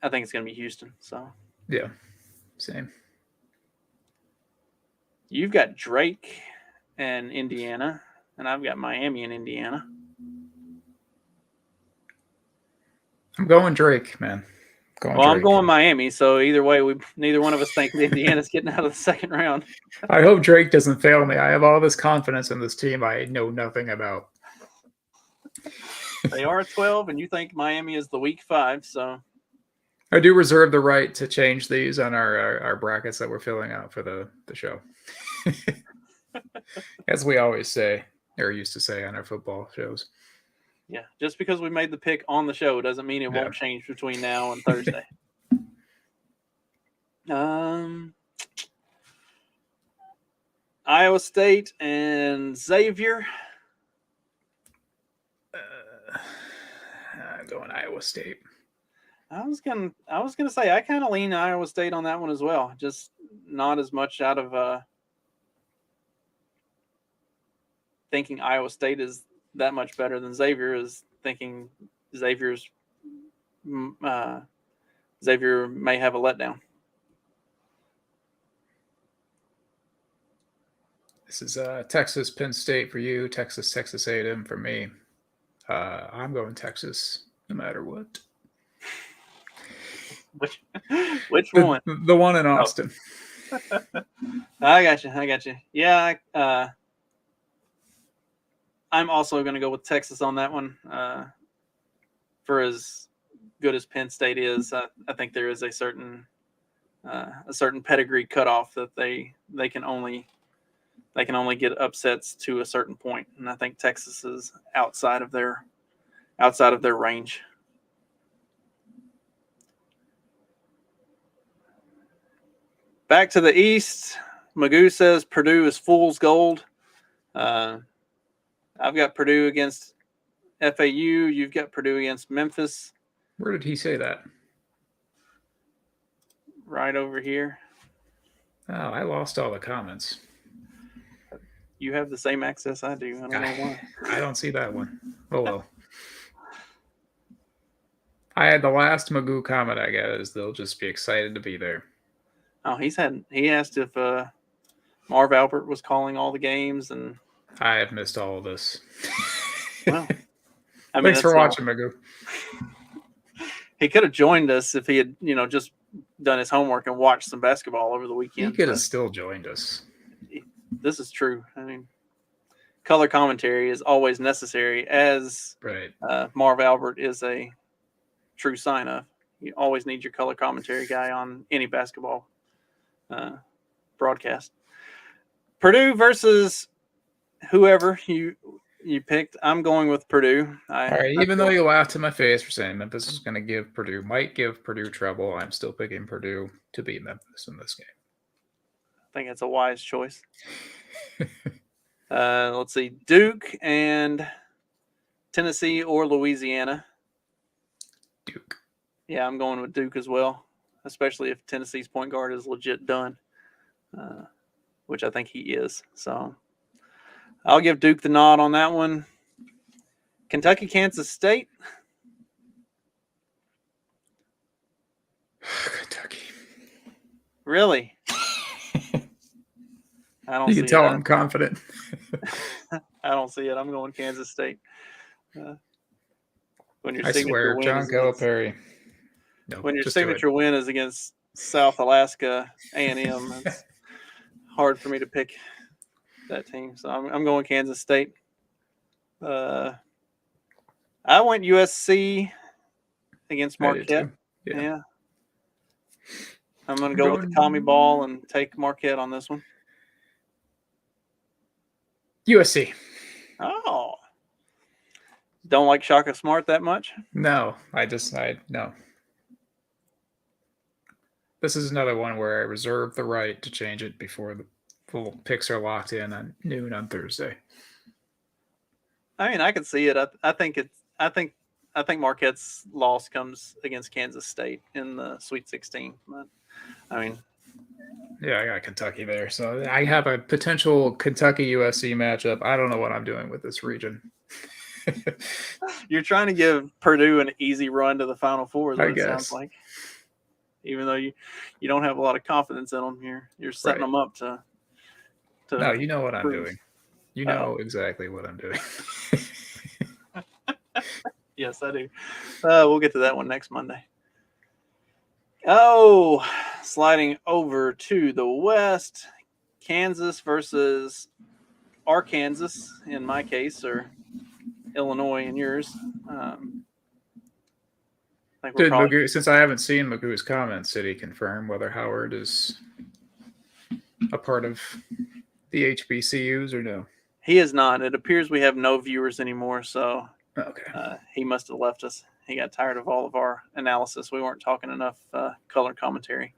I think it's going to be Houston. So yeah, same. You've got Drake and Indiana, and I've got Miami and Indiana. I'm going Drake, man. I'm going Miami. So either way, neither one of us think Indiana's getting out of the second round. I hope Drake doesn't fail me. I have all this confidence in this team I know nothing about. They are 12, and you think Miami is the week 5, so I do reserve the right to change these on our brackets that we're filling out for the show. As we always say, or used to say on our football shows. Yeah, just because we made the pick on the show doesn't mean it won't change between now and Thursday. Iowa State and Xavier. I'm going Iowa State. I was gonna say I kind of lean Iowa State on that one as well. Just not as much out of thinking Iowa State is that much better than Xavier is thinking Xavier may have a letdown. This is Texas Penn State for you, Texas A&M for me. I'm going Texas no matter what. Which one? The one in Austin. Oh. I got you. Yeah, I'm also going to go with Texas on that one. For as good as Penn State is, I think there is a certain pedigree cutoff that they can only get upsets to a certain point, and I think Texas is outside of their range. Back to the East, Magoo says Purdue is fool's gold. I've got Purdue against FAU. You've got Purdue against Memphis. Where did he say that? Right over here. Oh, I lost all the comments. You have the same access I do. I don't know why. I don't see that one. Oh, well. I had the last Magoo comment I got is they'll just be excited to be there. Oh, he asked if Marv Albert was calling all the games, and I have missed all of this. Well, I mean, thanks for watching, Magoo. He could have joined us if he had, just done his homework and watched some basketball over the weekend. He could have still joined us. This is true. I mean, color commentary is always necessary, as Marv Albert is a true sign of. You always need your color commentary guy on any basketball broadcast. Purdue versus whoever you picked. I'm going with Purdue. All right, even though you laughed in my face for saying Memphis is going to might give Purdue trouble, I'm still picking Purdue to beat Memphis in this game. I think it's a wise choice. Let's see, Duke and Tennessee or Louisiana. Duke. Yeah, I'm going with Duke as well, especially if Tennessee's point guard is legit done, which I think he is. So I'll give Duke the nod on that one. Kentucky, Kansas State. Kentucky. Really? I don't. You can tell I'm confident. I don't see it. I'm going Kansas State. When your I swear, John Calipari. When your signature win is against South Alaska A&M, it's hard for me to pick that team. So I'm going Kansas State. I went USC against Marquette. Yeah. I'm going to go with the commie ball and take Marquette on this one. USC. Oh. Don't like Shaka Smart that much? No, no. This is another one where I reserve the right to change it before the full picks are locked in on noon on Thursday. I mean, I can see it. I think Marquette's loss comes against Kansas State in the Sweet 16. But, I mean, yeah, I got Kentucky there. So I have a potential Kentucky-USC matchup. I don't know what I'm doing with this region. You're trying to give Purdue an easy run to the Final Four, I guess. Sounds like. Even though you don't have a lot of confidence in them, you're setting them up to. No, you know what I'm doing. You know exactly what I'm doing. Yes, I do. We'll get to that one next Monday. Oh, sliding over to the West, Kansas versus Arkansas in my case, or Illinois in yours. Magoo, since I haven't seen Magoo's comments, did he confirm whether Howard is a part of the HBCUs or no? He is not. It appears we have no viewers anymore, so he must have left us. He got tired of all of our analysis. We weren't talking enough color commentary.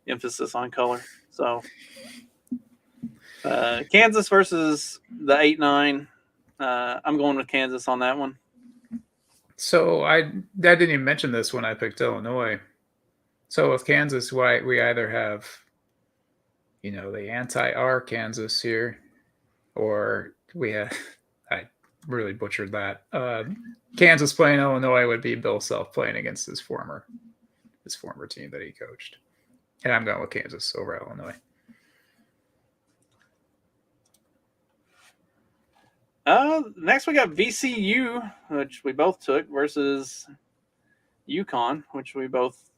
Emphasis on color. So Kansas versus the 8-9. I'm going with Kansas on that one. So I didn't even mention this when I picked Illinois. So with Kansas, we either have, the anti-R Kansas here, or we have, I really butchered that. Kansas playing Illinois would be Bill Self playing against his former team that he coached. And I'm going with Kansas over Illinois. Next we got VCU, which we both took, versus UConn, which we both,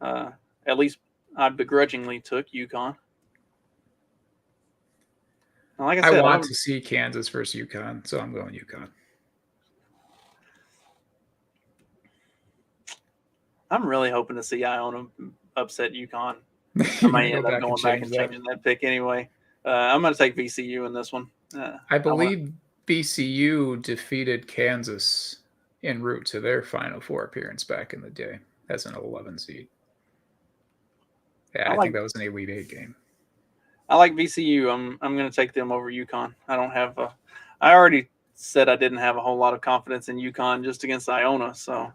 at least I begrudgingly took UConn. Like I said, I want to see Kansas versus UConn, so I'm going UConn. I'm really hoping to see Iona upset UConn. I might end up going back and changing that pick anyway. I'm going to take VCU in this one. I believe VCU defeated Kansas en route to their Final Four appearance back in the day as an 11 seed. Yeah, I think that was an Elite Eight game. I like VCU. I'm going to take them over UConn. I already said I didn't have a whole lot of confidence in UConn just against Iona, so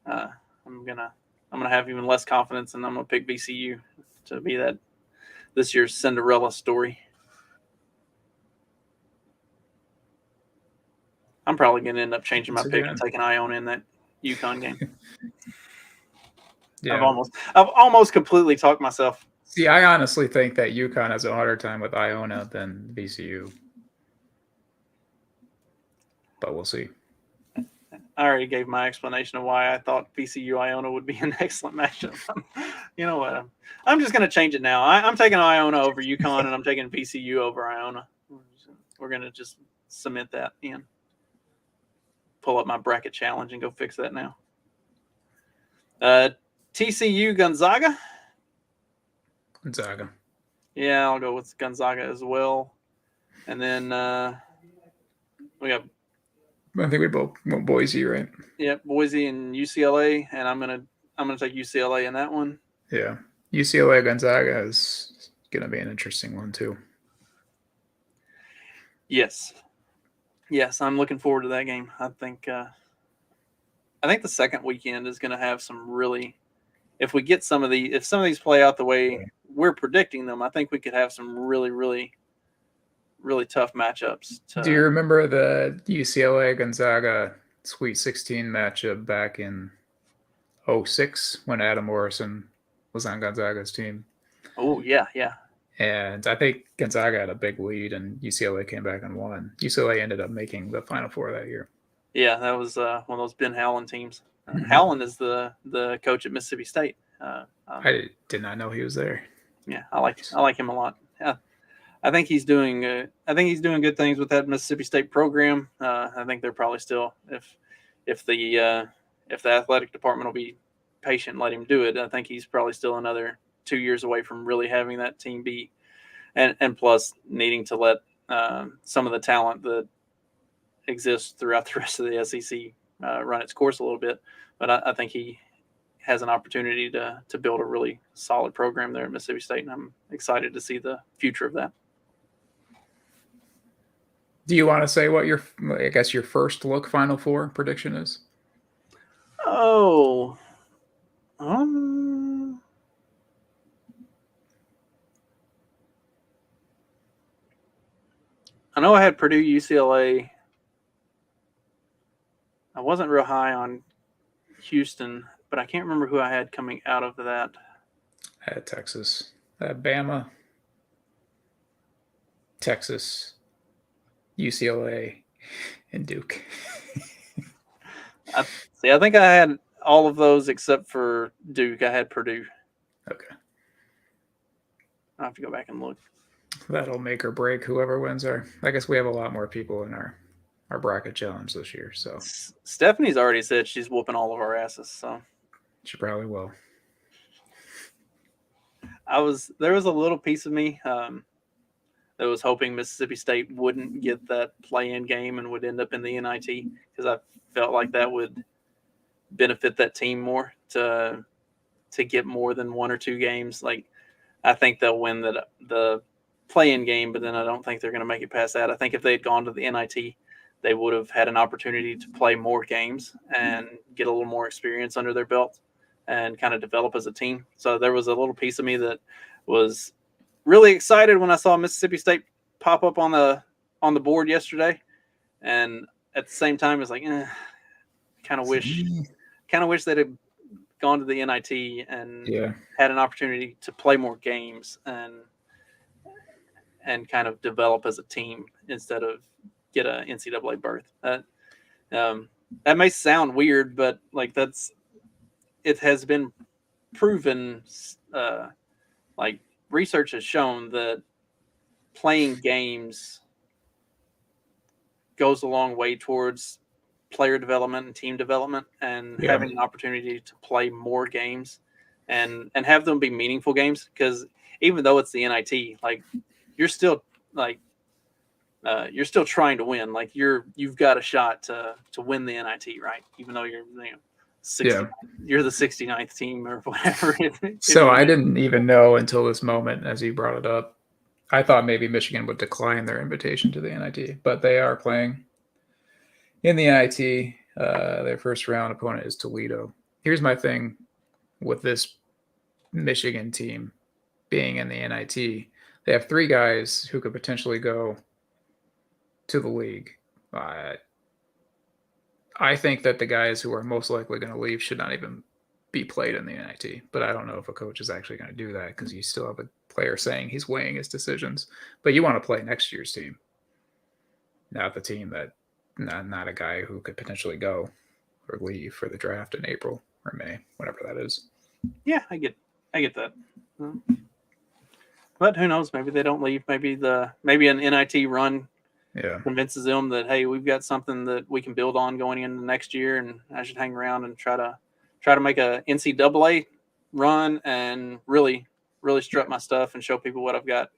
I'm gonna have even less confidence, and I'm gonna pick VCU to be this year's Cinderella story. I'm probably going to end up changing my pick and taking Iona in that UConn game. Yeah. I've almost completely talked myself. See, I honestly think that UConn has a harder time with Iona than VCU. but we'll see. I already gave my explanation of why I thought VCU Iona would be an excellent matchup. You know what? I'm just going to change it now. I'm taking Iona over UConn, and I'm taking VCU over Iona. We're going to just cement that in. Pull up my bracket challenge and go fix that now. TCU Gonzaga. Gonzaga. Yeah, I'll go with Gonzaga as well. And then we got. I think we both went Boise, right? Yeah, Boise and UCLA, and I'm gonna take UCLA in that one. Yeah, UCLA Gonzaga is gonna be an interesting one too. Yes, I'm looking forward to that game. I think the second weekend is going to have some really. If some of these play out the way we're predicting them, I think we could have some really, really, really tough matchups. Do you remember the UCLA Gonzaga Sweet 16 matchup back in 2006 when Adam Morrison was on Gonzaga's team? Oh, yeah. And I think Gonzaga had a big lead, and UCLA came back and won. UCLA ended up making the Final Four that year. Yeah, that was one of those Ben Howland teams. Howland is the coach at Mississippi State. I did not know he was there. Yeah, I like him a lot. Yeah, I think he's doing good things with that Mississippi State program. I think they're probably still if the athletic department will be patient and let him do it. I think he's probably still another 2 years away from really having that team beat, and plus needing to let some of the talent that exists throughout the rest of the SEC run its course a little bit. But I think he has an opportunity to build a really solid program there at Mississippi State, and I'm excited to see the future of that. Do you want to say what your first look Final Four prediction is? Oh, I know I had Purdue, UCLA. I wasn't real high on Houston, but I can't remember who I had coming out of that. I had Texas, Bama, Texas, UCLA, and Duke. I think I had all of those except for Duke. I had Purdue. Okay. I'll have to go back and look. That'll make or break whoever wins our. I guess we have a lot more people in our bracket challenge this year. So Stephanie's already said she's whooping all of our asses. So she probably will. There was a little piece of me that was hoping Mississippi State wouldn't get that play-in game and would end up in the NIT, because I felt like that would benefit that team more to get more than one or two games. Like, I think they'll win the play-in game, but then I don't think they're going to make it past that. I think if they had gone to the NIT, they would have had an opportunity to play more games and get a little more experience under their belt and kind of develop as a team. So there was a little piece of me that was really excited when I saw Mississippi State pop up on the board yesterday, and at the same time, it's like, kind of wish they'd have gone to the NIT and had an opportunity to play more games and kind of develop as a team instead of get a NCAA berth. That may sound weird, but like it has been proven. Like, research has shown that playing games goes a long way towards player development and team development, and having an opportunity to play more games and have them be meaningful games. Because even though it's the NIT, like, you're still trying to win. Like, you've got a shot to win the NIT, right? Even though you're you're the 69th team or whatever. So I didn't even know until this moment, as you brought it up. I thought maybe Michigan would decline their invitation to the NIT, but they are playing in the NIT. Their first round opponent is Toledo. Here's my thing with this Michigan team being in the NIT. They have three guys who could potentially go to the league. I think that the guys who are most likely going to leave should not even be played in the NIT. But I don't know if a coach is actually going to do that, because you still have a player saying he's weighing his decisions. But you want to play next year's team, not the team that not a guy who could potentially go or leave for the draft in April or May, whatever that is. Yeah, I get that. But who knows? Maybe they don't leave. Maybe an NIT run convinces them that, hey, we've got something that we can build on going into next year, and I should hang around and try to make a NCAA run and really strut my stuff and show people what I've got.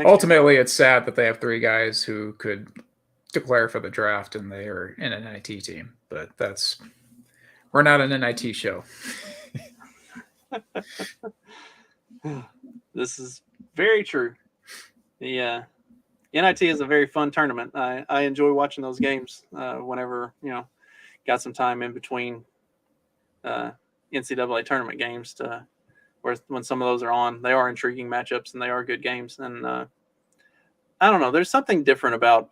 Ultimately, it's sad that they have 3 guys who could declare for the draft and they are in an NIT team, but we're not an NIT show. This is very true. The NIT is a very fun tournament. I enjoy watching those games whenever, got some time in between NCAA tournament games when some of those are on. They are intriguing matchups and they are good games. And I don't know, there's something different about.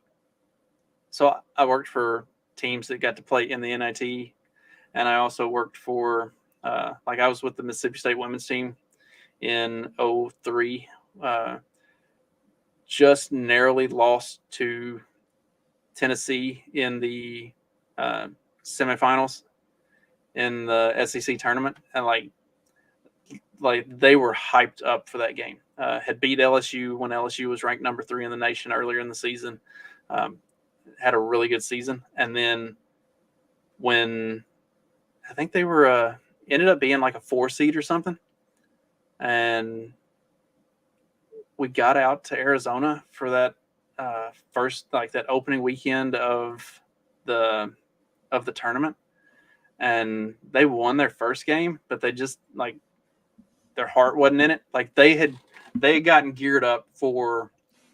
So I worked for teams that got to play in the NIT, and I also worked for I was with the Mississippi State women's team in 2003. Just narrowly lost to Tennessee in the semifinals in the SEC tournament, and like they were hyped up for that game. Had beat LSU when LSU was ranked number 3 in the nation earlier in the season. Had a really good season, and then when I think they were ended up being like a 4 seed or something, and we got out to Arizona for that first, that opening weekend of the tournament, and they won their first game, but they just their heart wasn't in it. Like they had gotten geared up for,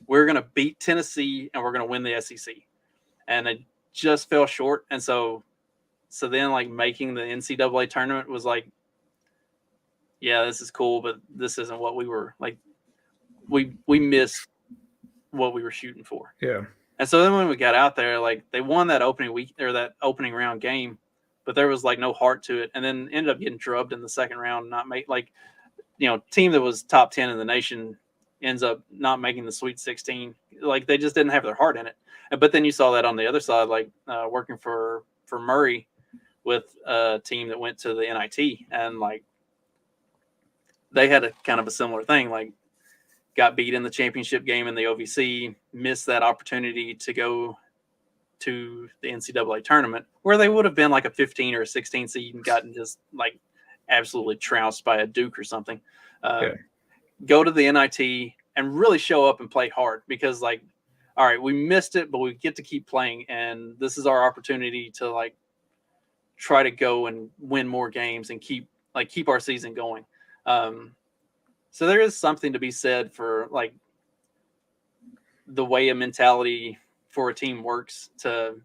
we're going to beat Tennessee and we're going to win the SEC, and they just fell short. And so then making the NCAA tournament was yeah, this is cool, but this isn't what we were we missed what we were shooting for. Yeah. And so then when we got out there, they won that opening week or that opening round game, but there was no heart to it. And then ended up getting drubbed in the second round, not make team that was top 10 in the nation ends up not making the Sweet 16. They just didn't have their heart in it. But then you saw that on the other side, working for Murray with a team that went to the NIT, and they had a kind of a similar thing, got beat in the championship game in the OVC, missed that opportunity to go to the NCAA tournament, where they would have been a 15 or a 16 seed and gotten just absolutely trounced by a Duke or something. Go to the NIT and really show up and play hard, because all right, we missed it, but we get to keep playing, and this is our opportunity to try to go and win more games and keep our season going. So there is something to be said for the way a mentality for a team works. To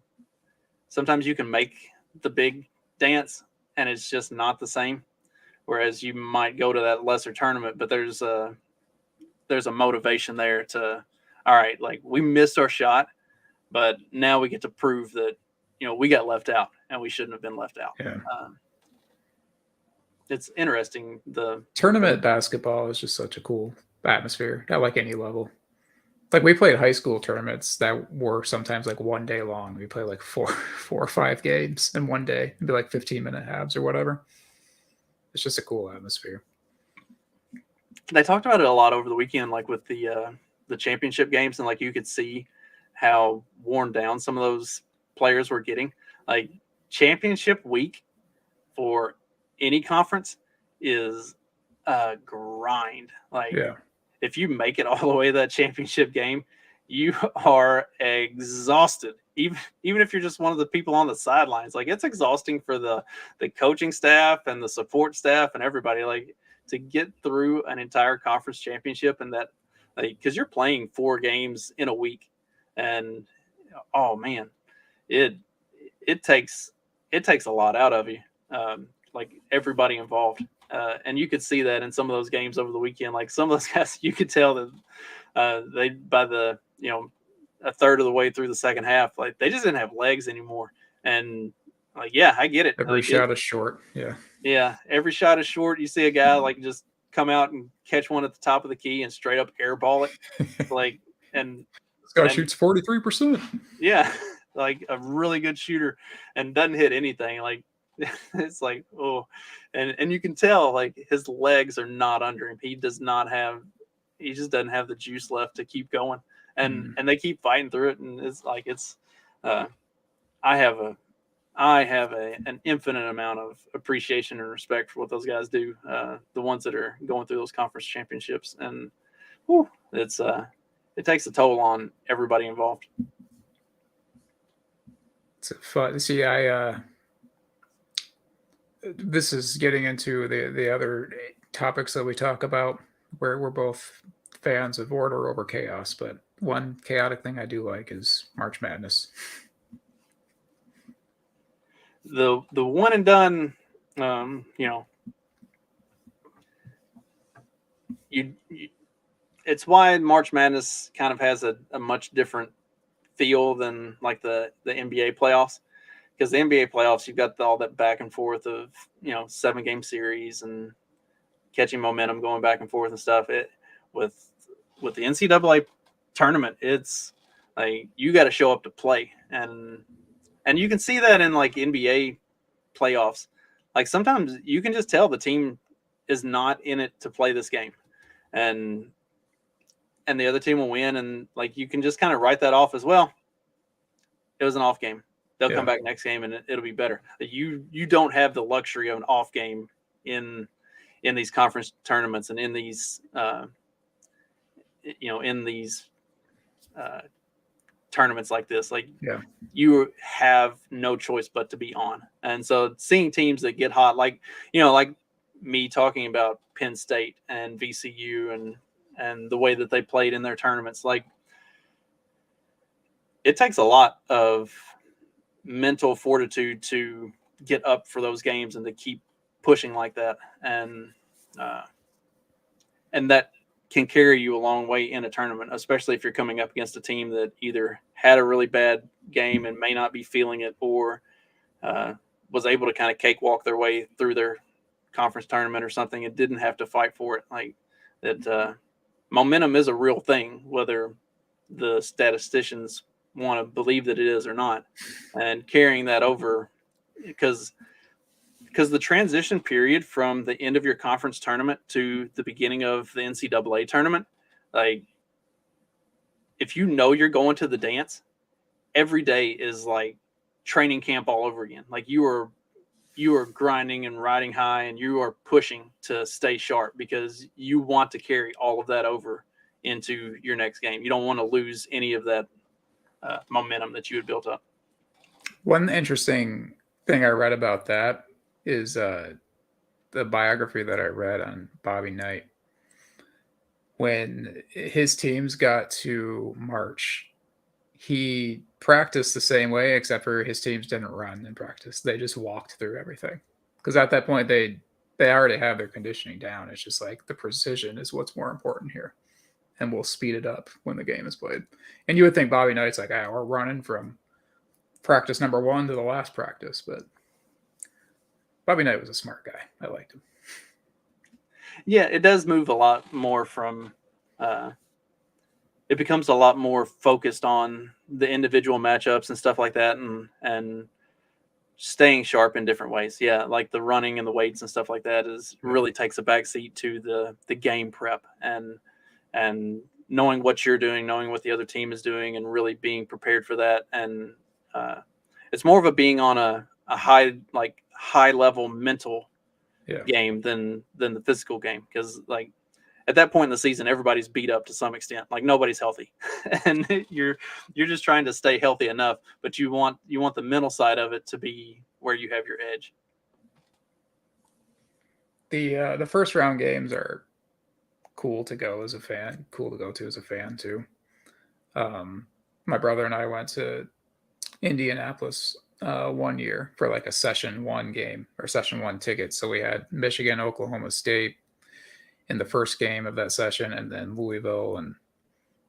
sometimes you can make the big dance and it's just not the same, whereas you might go to that lesser tournament, but there's a motivation there to, all right, we missed our shot, but now we get to prove that we got left out and we shouldn't have been left out. Yeah. It's interesting. The tournament basketball is just such a cool atmosphere at any level. We played high school tournaments that were sometimes 1 day long. We played 4 or 5 games in 1 day. It'd be 15-minute halves or whatever. It's just a cool atmosphere. They talked about it a lot over the weekend, with the championship games, and you could see how worn down some of those players were getting. Championship week for any conference is a grind. If you make it all the way to that championship game, you are exhausted. Even if you're just one of the people on the sidelines, it's exhausting for the coaching staff and the support staff and everybody, to get through an entire conference championship, and that, because you're playing 4 games in a week, and oh man, it takes a lot out of you. Everybody involved. And you could see that in some of those games over the weekend. Some of those guys, you could tell that they, by the, a third of the way through the second half, they just didn't have legs anymore. And yeah, I get it. Every shot is short. Yeah. Yeah. Every shot is short. You see a guy just come out and catch one at the top of the key and straight up airball it. And this guy shoots 43%. Yeah. like a really good shooter, and doesn't hit anything. Like it's like, oh, and you can tell like his legs are not under him. He just doesn't have the juice left to keep going, and they keep fighting through it, and it's like I have an infinite amount of appreciation and respect for what those guys do. The ones that are going through those conference championships, and it takes a toll on everybody involved. It's fun. See, this is getting into the other topics that we talk about, where we're both fans of order over chaos. But one chaotic thing I do like is March Madness. The one and done, it's why March Madness kind of has a much different feel than like the NBA playoffs, because the NBA playoffs, you've got all that back and forth of 7-game series and catching momentum, going back and forth and stuff. With the NCAA tournament, it's like you got to show up to play, and you can see that in like NBA playoffs. Like sometimes you can just tell the team is not in it to play this game, and the other team will win, and like you can just kind of write that off as well. It was an off game. They'll come back next game and it'll be better. You don't have the luxury of an off game in these conference tournaments and in these tournaments like this. Like you have no choice but to be on. And so seeing teams that get hot, like me talking about Penn State and VCU and the way that they played in their tournaments, like it takes a lot of mental fortitude to get up for those games and to keep pushing like that. And that can carry you a long way in a tournament, especially if you're coming up against a team that either had a really bad game and may not be feeling it, or was able to kind of cakewalk their way through their conference tournament or something and didn't have to fight for it. Like that, momentum is a real thing, whether the statisticians want to believe that it is or not, and carrying that over, because the transition period from the end of your conference tournament to the beginning of the NCAA tournament, like if you're going to the dance, every day is like training camp all over again. Like you are grinding and riding high, and you are pushing to stay sharp because you want to carry all of that over into your next game. You don't want to lose any of that momentum that you had built up. One interesting thing I read about that is the biography that I read on Bobby Knight. When his teams got to March, he practiced the same way, except for his teams didn't run in practice. They just walked through everything. Because at that point, they already have their conditioning down. It's just like the precision is what's more important here. And we'll speed it up when the game is played. And you would think Bobby Knight's like, we're running from practice number 1 to the last practice. But Bobby Knight was a smart guy. I liked him. Yeah, it does move a lot more from it becomes a lot more focused on the individual matchups and stuff like that, and staying sharp in different ways. Yeah, like the running and the weights and stuff like that really takes a backseat to the game prep and knowing what you're doing, knowing what the other team is doing, and really being prepared for that. And it's more of a being on a high level mental game than the physical game, because like at that point in the season, everybody's beat up to some extent. Like nobody's healthy, and you're just trying to stay healthy enough, but you want the mental side of it to be where you have your edge. The first round games are cool to go as a fan, cool to go to as a fan too. My brother and I went to Indianapolis 1 year for like a session 1 game, or session 1 ticket. So we had Michigan, Oklahoma State in the first game of that session, and then Louisville and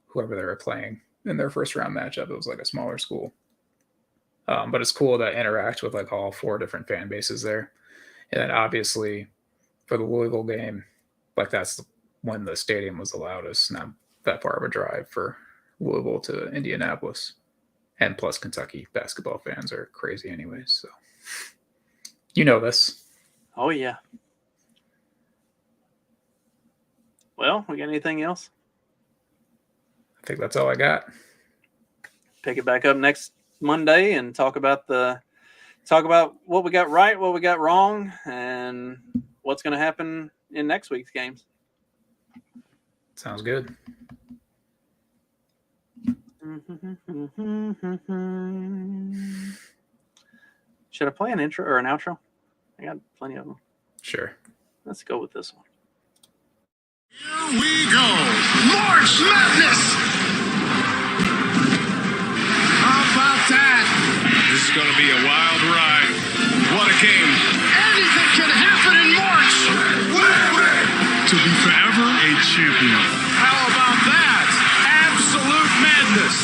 whoever they were playing in their first round matchup. It was like a smaller school. But it's cool to interact with like all 4 different fan bases there. And then obviously for the Louisville game, like that's when the stadium was the loudest, not that far of a drive for Louisville to Indianapolis. And plus, Kentucky basketball fans are crazy anyways. So you know this. Oh, yeah. Well, we got anything else? I think that's all I got. Pick it back up next Monday and talk about what we got right, what we got wrong, and what's going to happen in next week's games. Sounds good. Should I play an intro or an outro? I got plenty of them. Sure. Let's go with this one. Here we go. March Madness. How about that? This is going to be a wild ride. What a game. Anything can happen in March. To be forever a champion. How about that? Absolute madness.